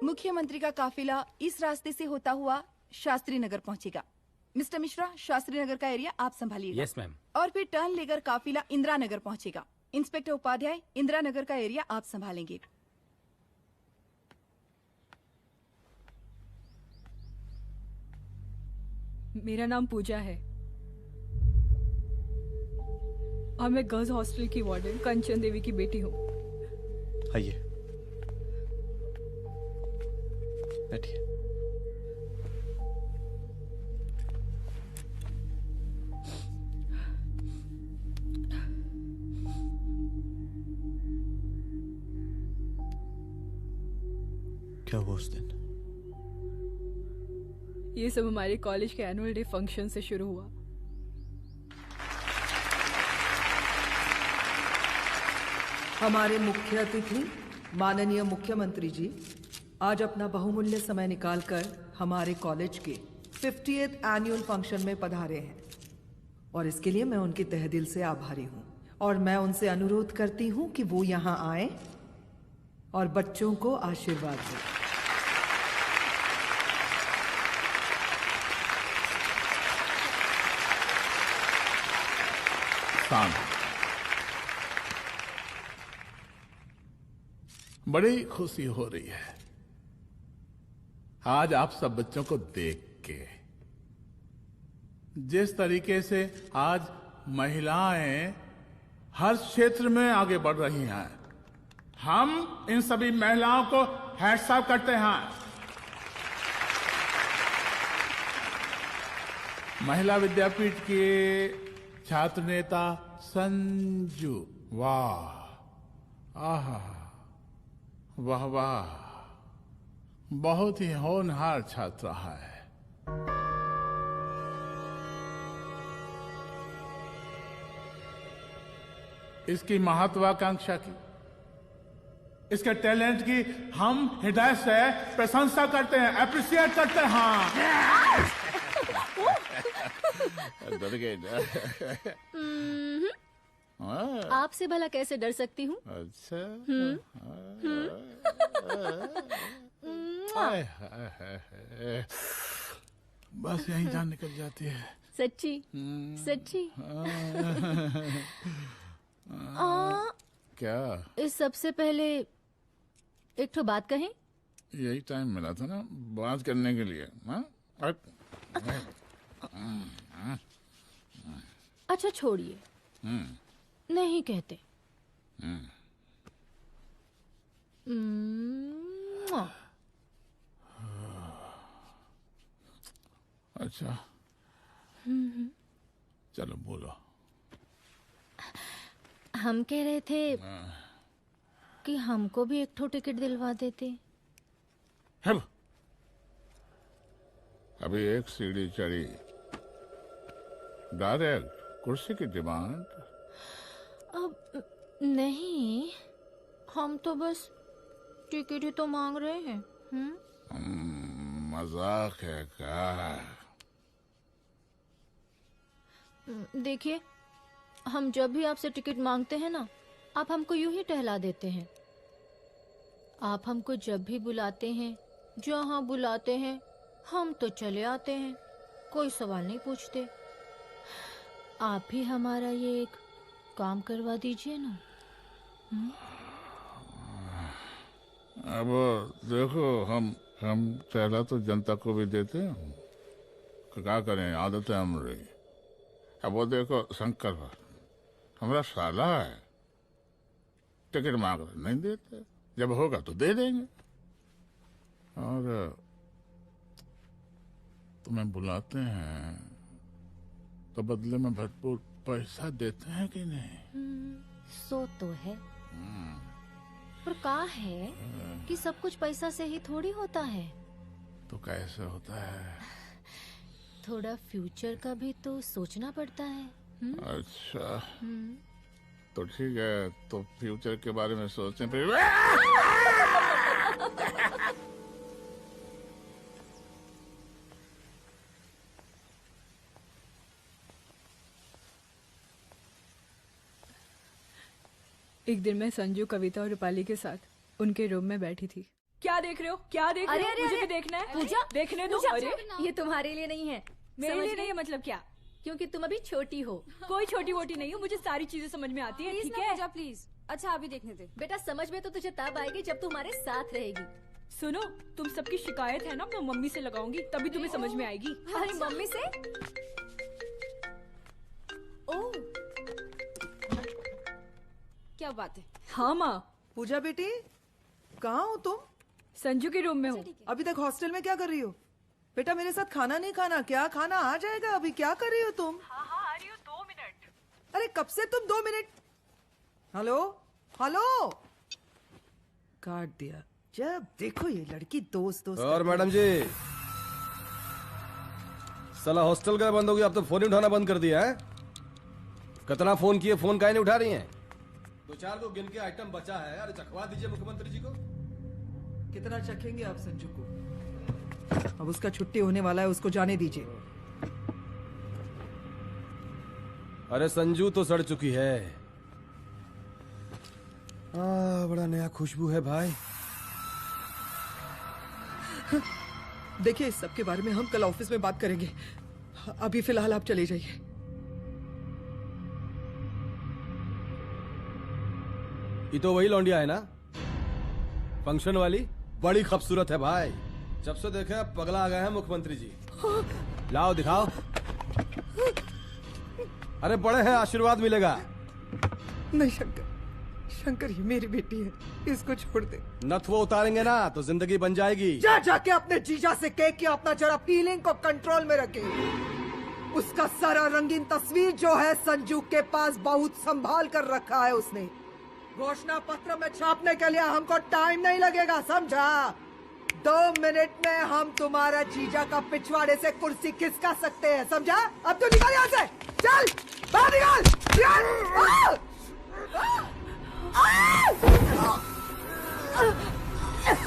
मुख्यमंत्री का काफिला इस रास्ते से होता हुआ शास्त्री नगर पहुंचेगा। मिस्टर मिश्रा, शास्त्री नगर का एरिया आप संभालिएगा। Yes ma'am. और फिर टर्न लेकर काफिला इंदिरा नगर पहुंचेगा। इंस्पेक्टर उपाध्याय, इंदिरा नगर का एरिया आप संभालेंगे। मेरा नाम पूजा है और मैं गर्ल्स हॉस्टल की वार्डन कंचन देवी की बेटी हूँ। आइए, बैठिए। क्या हुआ उस दिन? ये सब हमारे कॉलेज के एनुअल डे फंक्शन से शुरू हुआ। हमारे मुख्य अतिथि माननीय मुख्यमंत्री जी आज अपना बहुमूल्य समय निकालकर हमारे कॉलेज के 50th एनुअल फंक्शन में पधारे हैं और इसके लिए मैं उनके तहे दिल से आभारी हूं और मैं उनसे अनुरोध करती हूं कि वो यहां आए और बच्चों को आशीर्वाद दें। बड़ी खुशी हो रही है आज आप सब बच्चों को देख के। जिस तरीके से आज महिलाएं हर क्षेत्र में आगे बढ़ रही हैं, हम इन सभी महिलाओं को हैट्स ऑफ करते हैं। महिला विद्यापीठ के छात्र नेता संजू, वाह, आहा, वाह वाह, बहुत ही होनहार छात्रा है। इसकी महत्वाकांक्षा की, इसके टैलेंट की हम हृदय से प्रशंसा करते हैं, अप्रिशिएट करते हैं। डर गए ना? आपसे भला कैसे डर सकती हूँ? अच्छा। बस यही जान निकल जाती है। सच्ची सच्ची। क्या? इस सबसे पहले एक तो बात कहें। यही टाइम मिला था ना बात करने के लिए। अच्छा छोड़िए, नहीं कहते। अच्छा चलो बोलो। हम कह रहे थे कि हमको भी एक ठो टिकट दिलवा देते। अभी एक सीढ़ी चढ़ी, डायरेक्ट कुर्सी की डिमांड। अब नहीं, हम तो बस टिकट ही तो मांग रहे हैं। मजाक है क्या? देखिए, हम जब भी आपसे टिकट मांगते हैं ना, आप हमको यूं ही टहला देते हैं। आप हमको जब भी बुलाते हैं, जहां बुलाते हैं, हम तो चले आते हैं, कोई सवाल नहीं पूछते। आप ही हमारा ये एक काम करवा दीजिए ना। अब देखो, हम टहला तो जनता को भी देते हैं, क्या करें, आदत है हमारी। अब वो देखो शंकर हमारा साला है, टिकट मांग रहे नहीं देते, जब होगा तो दे देंगे। और तुम्हें बुलाते हैं तो बदले में भरपूर पैसा देते हैं कि नहीं? सो तो है। पर कहा है कि सब कुछ पैसा से ही थोड़ी होता है। तो कैसे होता है? थोड़ा फ्यूचर का भी तो सोचना पड़ता है। अच्छा तो ठीक है, तो फ्यूचर के बारे में सोचने पे एक दिन मैं संजू, कविता और रूपाली के साथ उनके रूम में बैठी थी। क्या देख रहे हो? क्या देख रहे हो? मुझे भी देखना है। पूजा, देखने दो। अरे ये तुम्हारे लिए नहीं है। मेरे समझ लिए नहीं गई? है मतलब क्या? क्योंकि तुम अभी छोटी हो। कोई छोटी वोटी नहीं हो, मुझे सारी चीजें समझ में आती है। ठीक है पूजा प्लीज। अच्छा अभी देखने दे। बेटा समझ में तो तुझे तब आएगी जब तू हमारे साथ रहेगी। सुनो, तुम सबकी शिकायत है ना, मैं मम्मी से लगाऊंगी, तभी तुम्हें समझ में आएगी। अरे मम्मी से? ओह क्या बात है। हाँ माँ। पूजा बेटी, कहाँ हो तुम? संजू के रूम में हूँ। अभी तक हॉस्टल में क्या कर रही हो? बेटा मेरे साथ खाना नहीं खाना क्या? खाना आ जाएगा, अभी क्या कर रही हो तुम? हाँ आ रही हूँ, 2 मिनट। अरे कब से तुम 2 मिनट? हेलो हेलो, काट दिया। जब देखो ये लड़की दोस्त दोस्त। और मैडम जी, साला हॉस्टल का बंद हो गया, अब तो फोन ही उठाना बंद कर दिया है। कितना फोन किए, फोन काहे नहीं उठा रही हैं? 2-4 को गिन के आइटम बचा है, अरे चखवा दीजिए मुख्यमंत्री जी को। कितना चखेंगे आप संजू को? अब उसका छुट्टी होने वाला है, उसको जाने दीजिए। अरे संजू तो सड़ चुकी है। बड़ा नया खुशबू है भाई। देखिए इस सब के बारे में हम कल ऑफिस में बात करेंगे, अभी फिलहाल आप चले जाइए। ये तो वही लौंडिया है ना, फंक्शन वाली? बड़ी खूबसूरत है भाई, जब से देखे अब पगला आ गए हैं मुख्यमंत्री जी। लाओ दिखाओ। अरे बड़े हैं, आशीर्वाद मिलेगा। नहीं शंकर, शंकर ये मेरी बेटी है, इसको छोड़ दे। नथ वो उतारेंगे ना तो जिंदगी बन जाएगी। जा जाके अपने जीजा से कह के अपना जरा फीलिंग को कंट्रोल में रखे। उसका सारा रंगीन तस्वीर जो है संजू के पास बहुत संभाल कर रखा है उसने। घोषणा पत्र में छापने के लिए हमको टाइम नहीं लगेगा, समझा? 2 मिनट में हम तुम्हारा जीजा का पिछवाड़े से कुर्सी खिसका सकते हैं, समझा? अब तो निकल यहाँ से, चल बाहर निकल।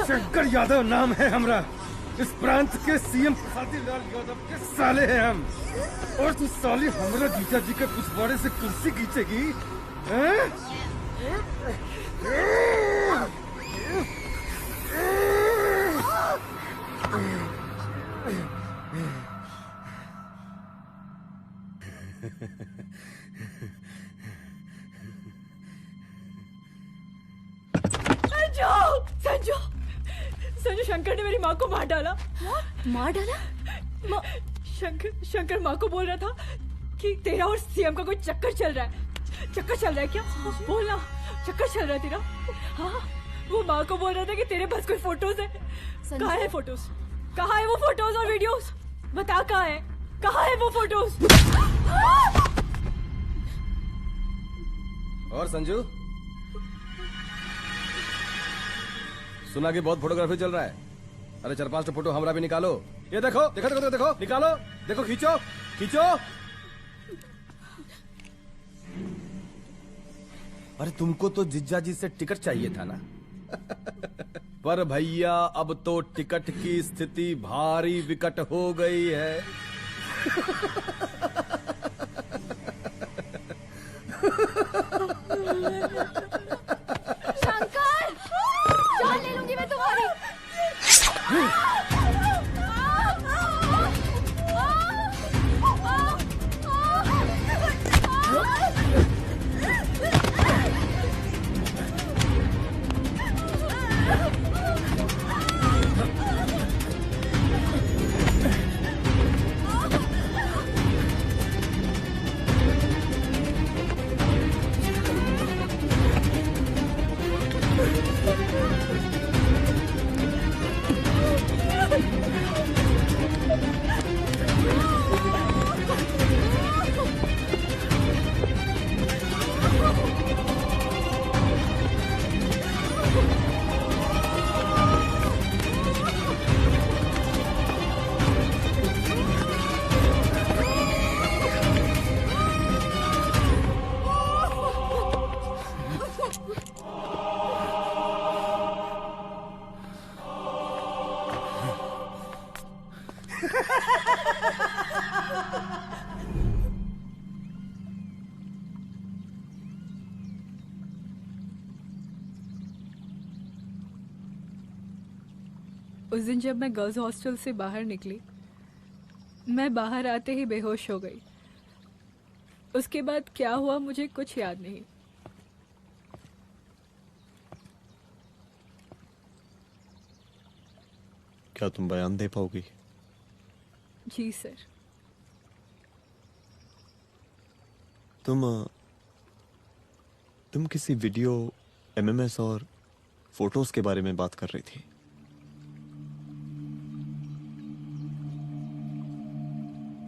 शंकर यादव नाम है हमरा, इस प्रांत के सीएम प्रसादीलाल यादव के साले हैं हम। और तू साली हमरा जीजा जी के पिछवाड़े से कुर्सी खींचेगी? संजू, संजू शंकर ने मेरी माँ को मार डाला। मार डाला? शंकर माँ को बोल रहा था कि तेरा और सीएम का कोई चक्कर चल रहा है। चक्कर चल रहा है क्या? बोलना, चक्कर चल रहा है तेरा? हाँ, वो माँ को बोल रहा था कि तेरे पास कोई फोटोज है। कहाँ है फोटोज? कहाँ है वो फोटोज और वीडियोस? बता कहाँ है? कहाँ है वो फोटोज? और संजू, सुना कि बहुत फोटोग्राफी चल रहा है। अरे 4-5 फोटो हमरा भी निकालो। ये देखो देखो देखो देखो, निकालो, देखो, खींचो खींचो। अरे तुमको तो जिज्जा जी से टिकट चाहिए था ना। पर भैया अब तो टिकट की स्थिति भारी विकट हो गई है। शंकर, जान ले लूंगी मैं तुम्हारी। उस दिन जब मैं गर्ल्स हॉस्टल से बाहर निकली, मैं बाहर आते ही बेहोश हो गई। उसके बाद क्या हुआ मुझे कुछ याद नहीं। क्या तुम बयान दे पाओगी? जी सर। तुम किसी वीडियो, एमएमएस और फोटोज के बारे में बात कर रही थी।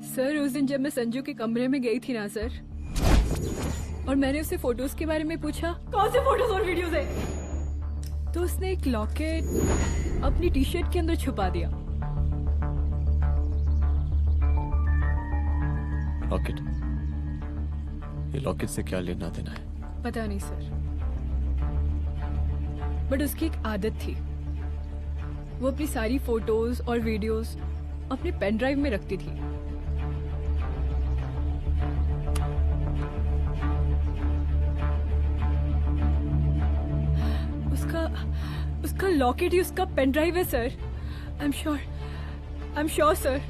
सर उस दिन जब मैं संजू के कमरे में गई थी ना सर, और मैंने उससे फोटोज के बारे में पूछा कौन से फोटोज और वीडियोज है, तो उसने एक लॉकेट अपनी टी शर्ट के अंदर छुपा दिया। लॉकेट? ये लॉकेट से क्या लेना देना है? पता नहीं सर, बट उसकी एक आदत थी, वो अपनी सारी फोटोज और वीडियोस अपने पेन ड्राइव में रखती थी। उसका लॉकेट ही उसका पेन ड्राइव है sir. I am sure sir.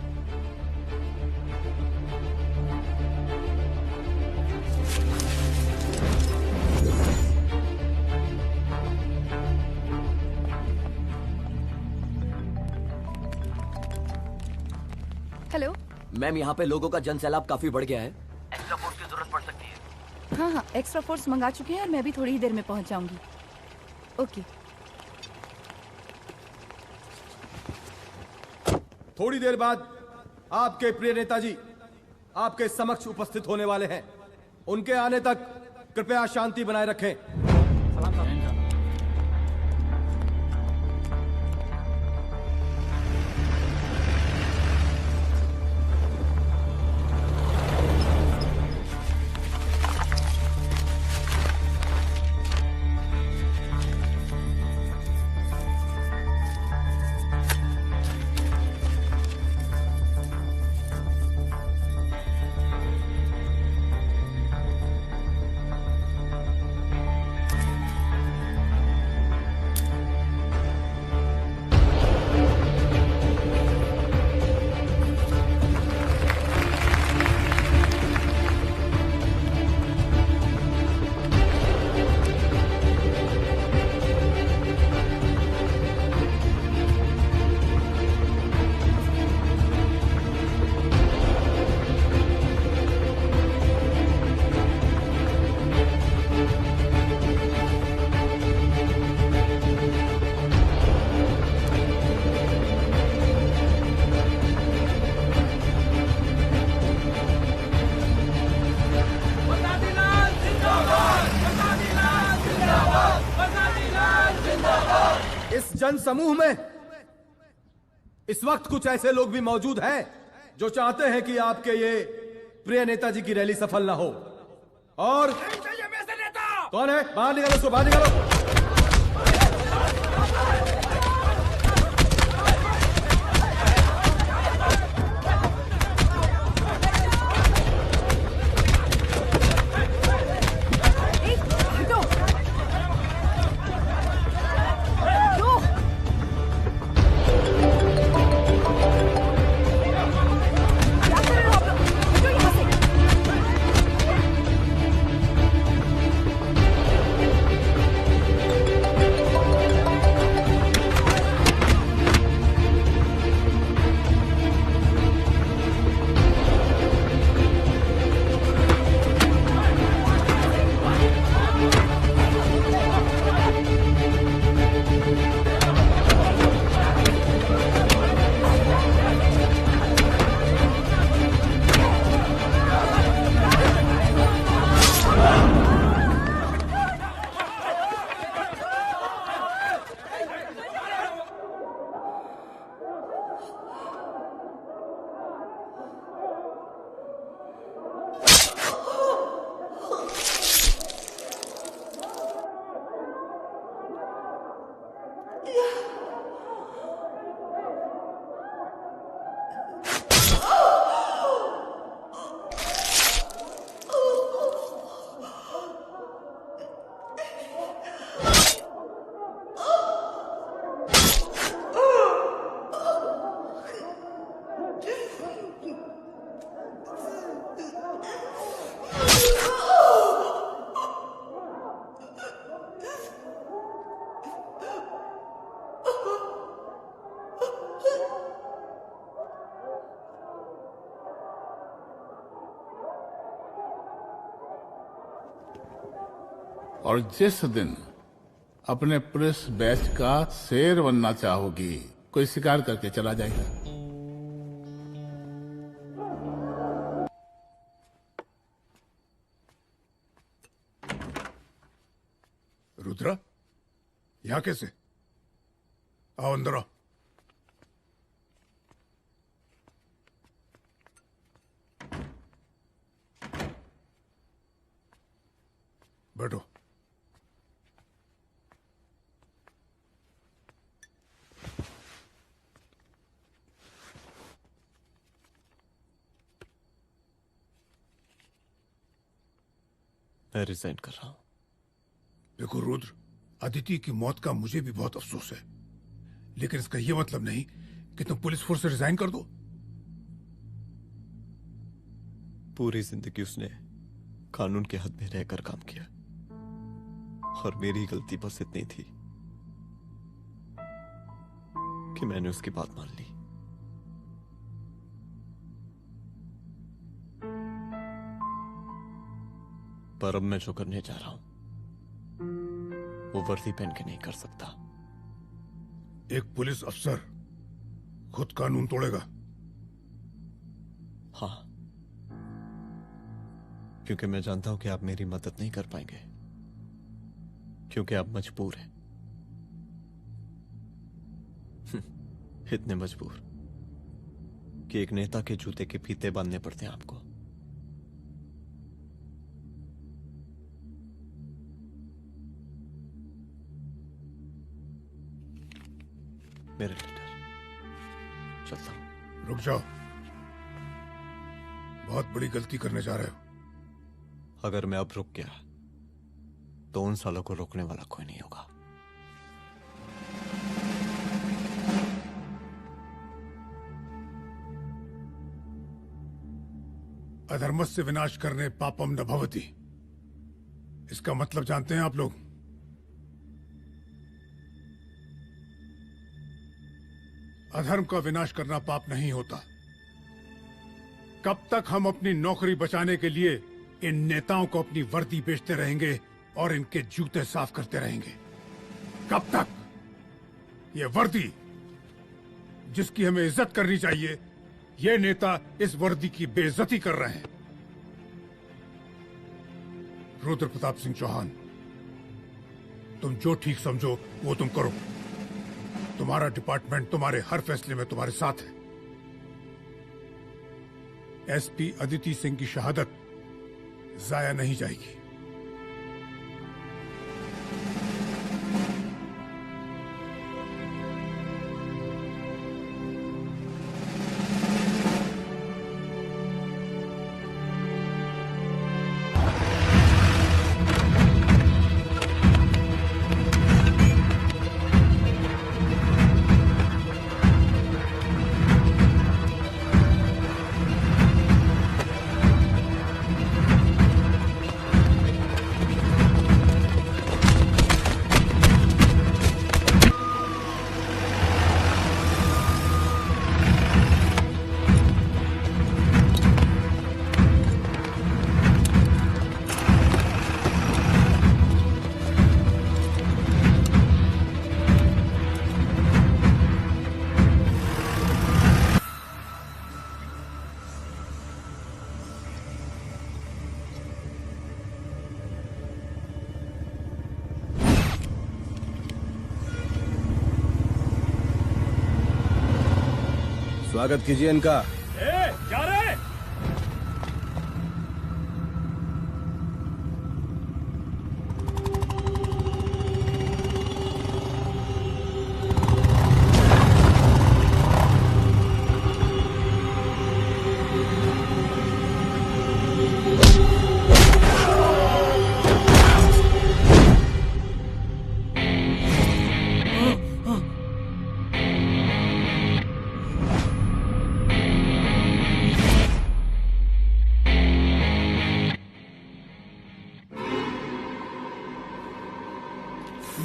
Hello ma'am, यहाँ पे लोगों का जन सैलाब काफी बढ़ गया है। एक्स्ट्रा फोर्स की जरूरत पड़ सकती है। हाँ, एक्स्ट्रा फोर्स मंगा चुके हैं और मैं भी थोड़ी ही देर में पहुंच जाऊंगी। ओके। थोड़ी देर बाद आपके प्रिय नेताजी आपके समक्ष उपस्थित होने वाले हैं। उनके आने तक कृपया शांति बनाए रखें। जन समूह में इस वक्त कुछ ऐसे लोग भी मौजूद हैं जो चाहते हैं कि आपके ये प्रिय नेताजी की रैली सफल ना हो। और कौन है? बाहर निकालो उसको, बाहर निकालो। और जिस दिन अपने पुलिस बैच का शेर बनना चाहोगी, कोई शिकार करके चला जाएगा। रुद्रा, यहाँ कैसे? आओ अंदर आओ। बैठो। मैं रिजाइन कर रहा हूं। देखो रुद्र, अदिति की मौत का मुझे भी बहुत अफसोस है, लेकिन इसका यह मतलब नहीं कि तुम पुलिस फोर्स से रिजाइन कर दो। पूरी जिंदगी उसने कानून के हद में रहकर काम किया और मेरी गलती बस इतनी थी कि मैंने उसकी बात मान ली। पर अब मैं जो करने जा रहा हूं वो वर्दी पहन के नहीं कर सकता। एक पुलिस अफसर खुद कानून तोड़ेगा? हाँ, क्योंकि मैं जानता हूं कि आप मेरी मदद नहीं कर पाएंगे, क्योंकि आप मजबूर हैं। इतने मजबूर कि एक नेता के जूते के फीते बांधने पड़ते हैं आपको। मेरे लीडर, चलता हूं। रुक जाओ, बहुत बड़ी गलती करने जा रहे हो। अगर मैं अब रुक गया तो उन सालों को रोकने वाला कोई नहीं होगा। अधर्मस्य विनाश करने पापम न भवति, इसका मतलब जानते हैं आप लोग? अधर्म का विनाश करना पाप नहीं होता। कब तक हम अपनी नौकरी बचाने के लिए इन नेताओं को अपनी वर्दी बेचते रहेंगे और इनके जूते साफ करते रहेंगे? कब तक? ये वर्दी जिसकी हमें इज्जत करनी चाहिए, ये नेता इस वर्दी की बेइज्जती कर रहे हैं। रुद्र प्रताप सिंह चौहान, तुम जो ठीक समझो वो तुम करो। तुम्हारा डिपार्टमेंट तुम्हारे हर फैसले में तुम्हारे साथ है। एसपी अदिति सिंह की शहादत जाया नहीं जाएगी। स्वागत कीजिए इनका। क्या रहे?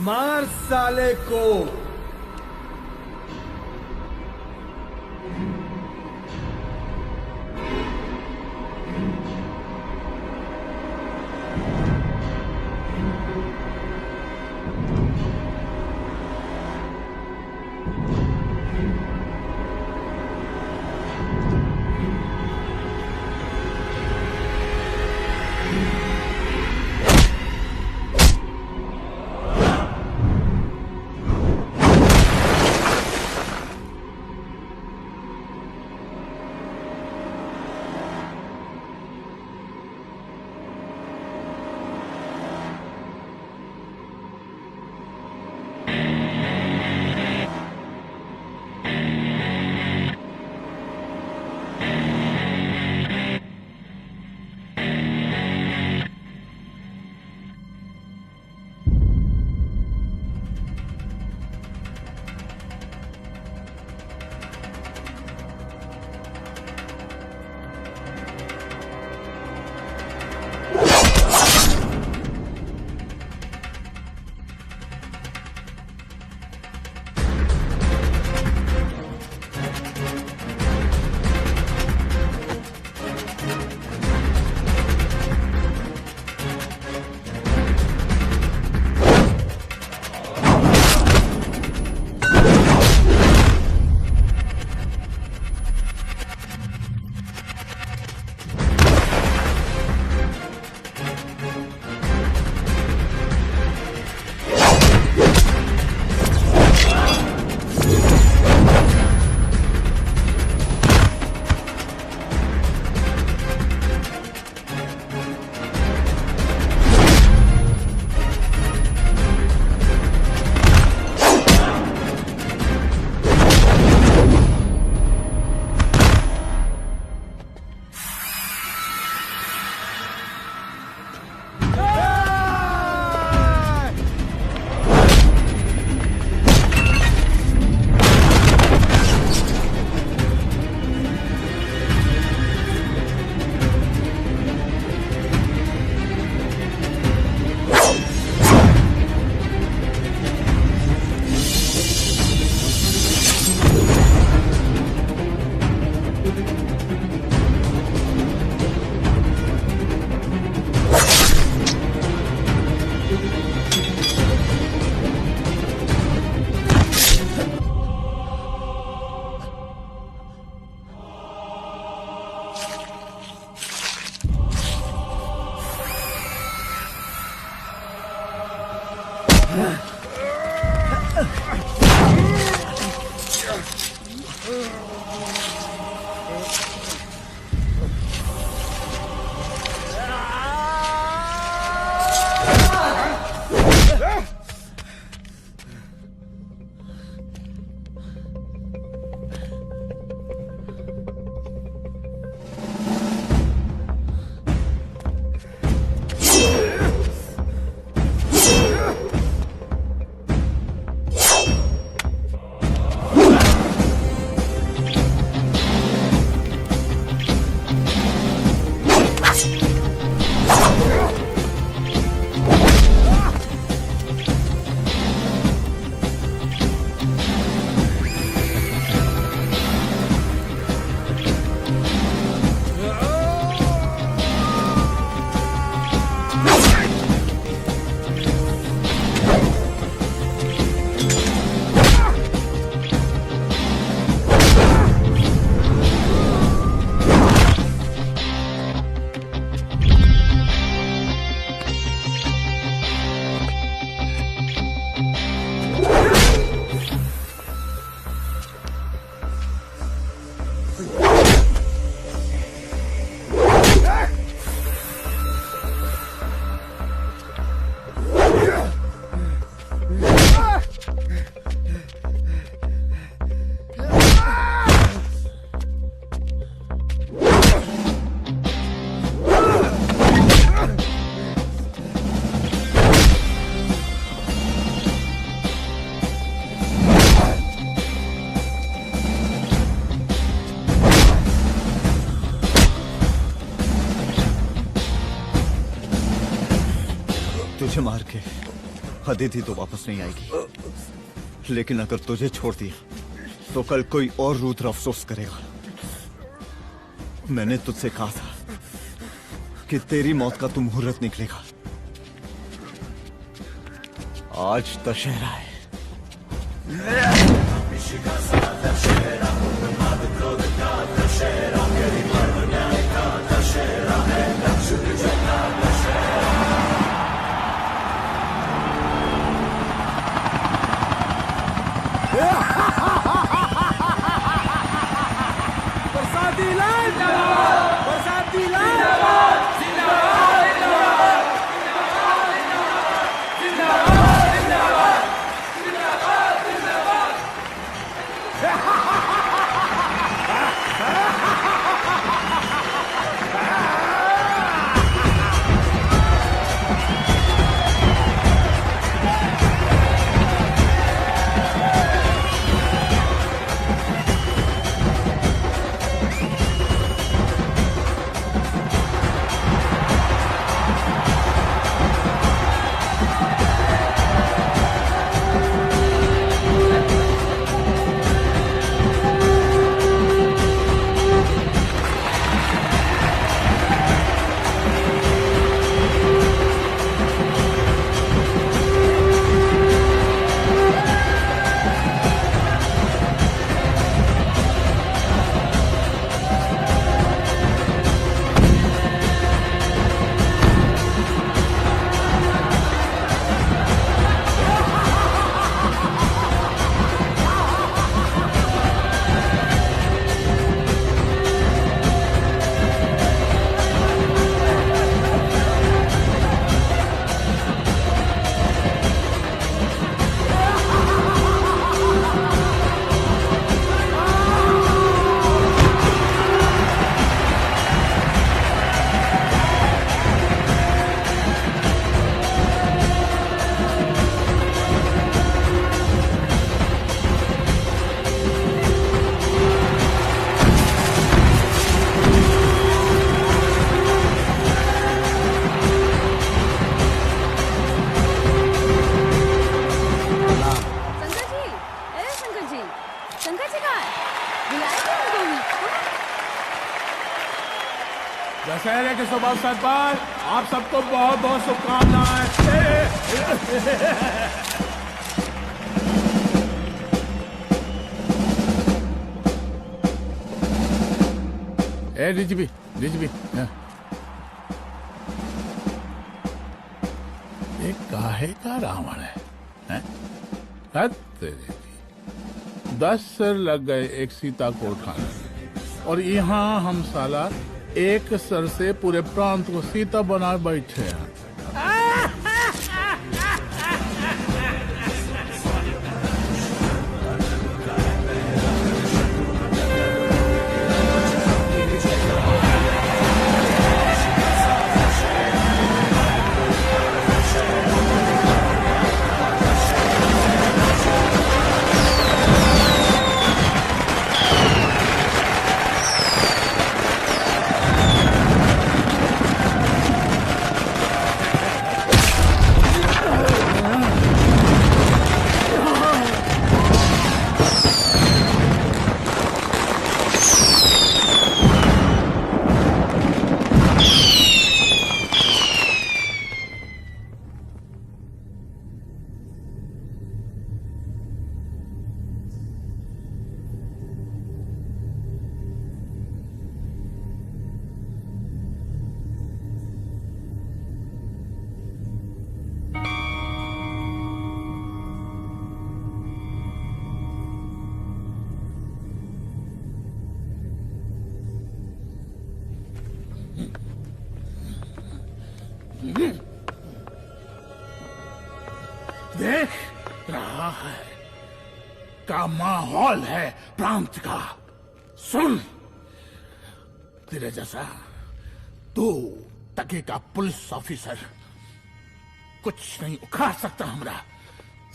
मार साले को। मुझे मार के अदिति तो वापस नहीं आएगी, लेकिन अगर तुझे छोड़ दिया तो कल कोई और रुद्र अफसोस करेगा। मैंने तुझसे कहा था कि तेरी मौत का तो मुहूर्त निकलेगा। आज दशहरा है। बरसाती लाल बरसाती लाल दशहरे के शुभ अवसर पर आप सबको बहुत बहुत शुभकामनाएं। ए डीजीपी ये काहे का रावण है? हद तेरे की। 10 सिर लग गए एक सीता को उठाने, और यहाँ हम साला एक सर से पूरे प्रांत को सीता बना बैठे हैं। देख रहा है का माहौल है प्रांत का। सुन, तेरे जैसा तू टके का पुलिस ऑफिसर कुछ नहीं उखाड़ सकता। हमरा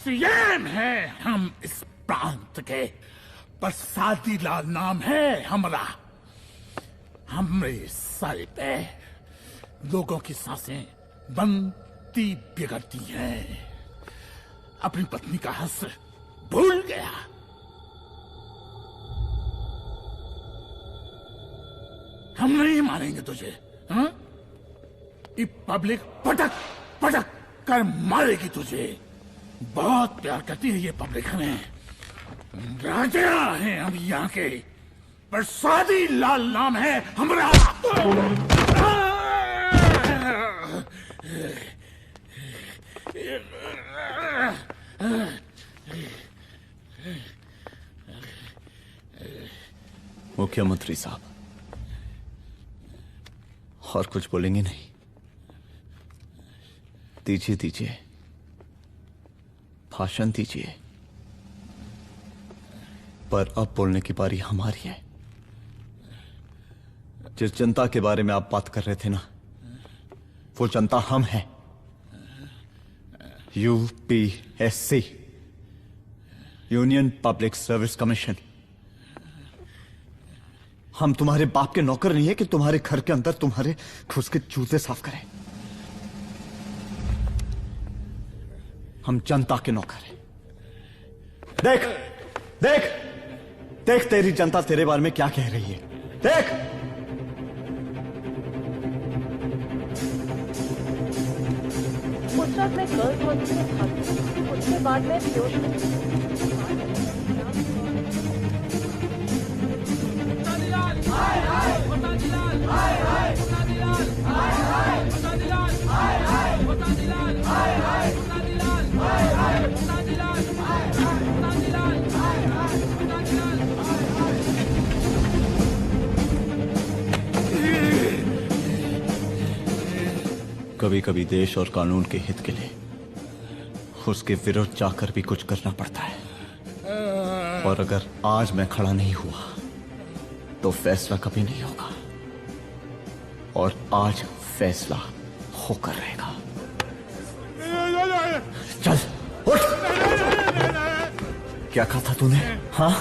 सीएम है हम इस प्रांत के, बरसाती लाल नाम है हमरा। हमरे सर पे लोगों की सांसें बंद गलती बिगड़ती है। अपनी पत्नी का हक भूल गया। हम नहीं मारेंगे तुझे। हाँ? ये पब्लिक पटक पटक कर मारेगी तुझे। बहुत प्यार करती है ये पब्लिक हमें। राजा हैं हम यहाँ के, प्रसादी लाल नाम है हमारा। मुख्यमंत्री साहब, और कुछ बोलेंगे नहीं? दीजिए दीजिए, भाषण दीजिए। पर अब बोलने की बारी हमारी है। जिस जनता के बारे में आप बात कर रहे थे ना, वो जनता हम हैं। UPSC, union public service commission. हम तुम्हारे बाप के नौकर नहीं है कि तुम्हारे घर के अंदर तुम्हारे घुस के जूते साफ करें। हम जनता के नौकर हैं। देख देख देख, तेरी जनता तेरे बारे में क्या कह रही है। देख, उस रात मैं गर्ल्स हॉस्टल में भागी, उसके बाद मैं कभी कभी देश और कानून के हित के लिए उसके विरुद्ध जाकर भी कुछ करना पड़ता है। और अगर आज मैं खड़ा नहीं हुआ तो फैसला कभी नहीं होगा, और आज फैसला होकर रहेगा। चल उठ। क्या कहा था तूने? हाँ?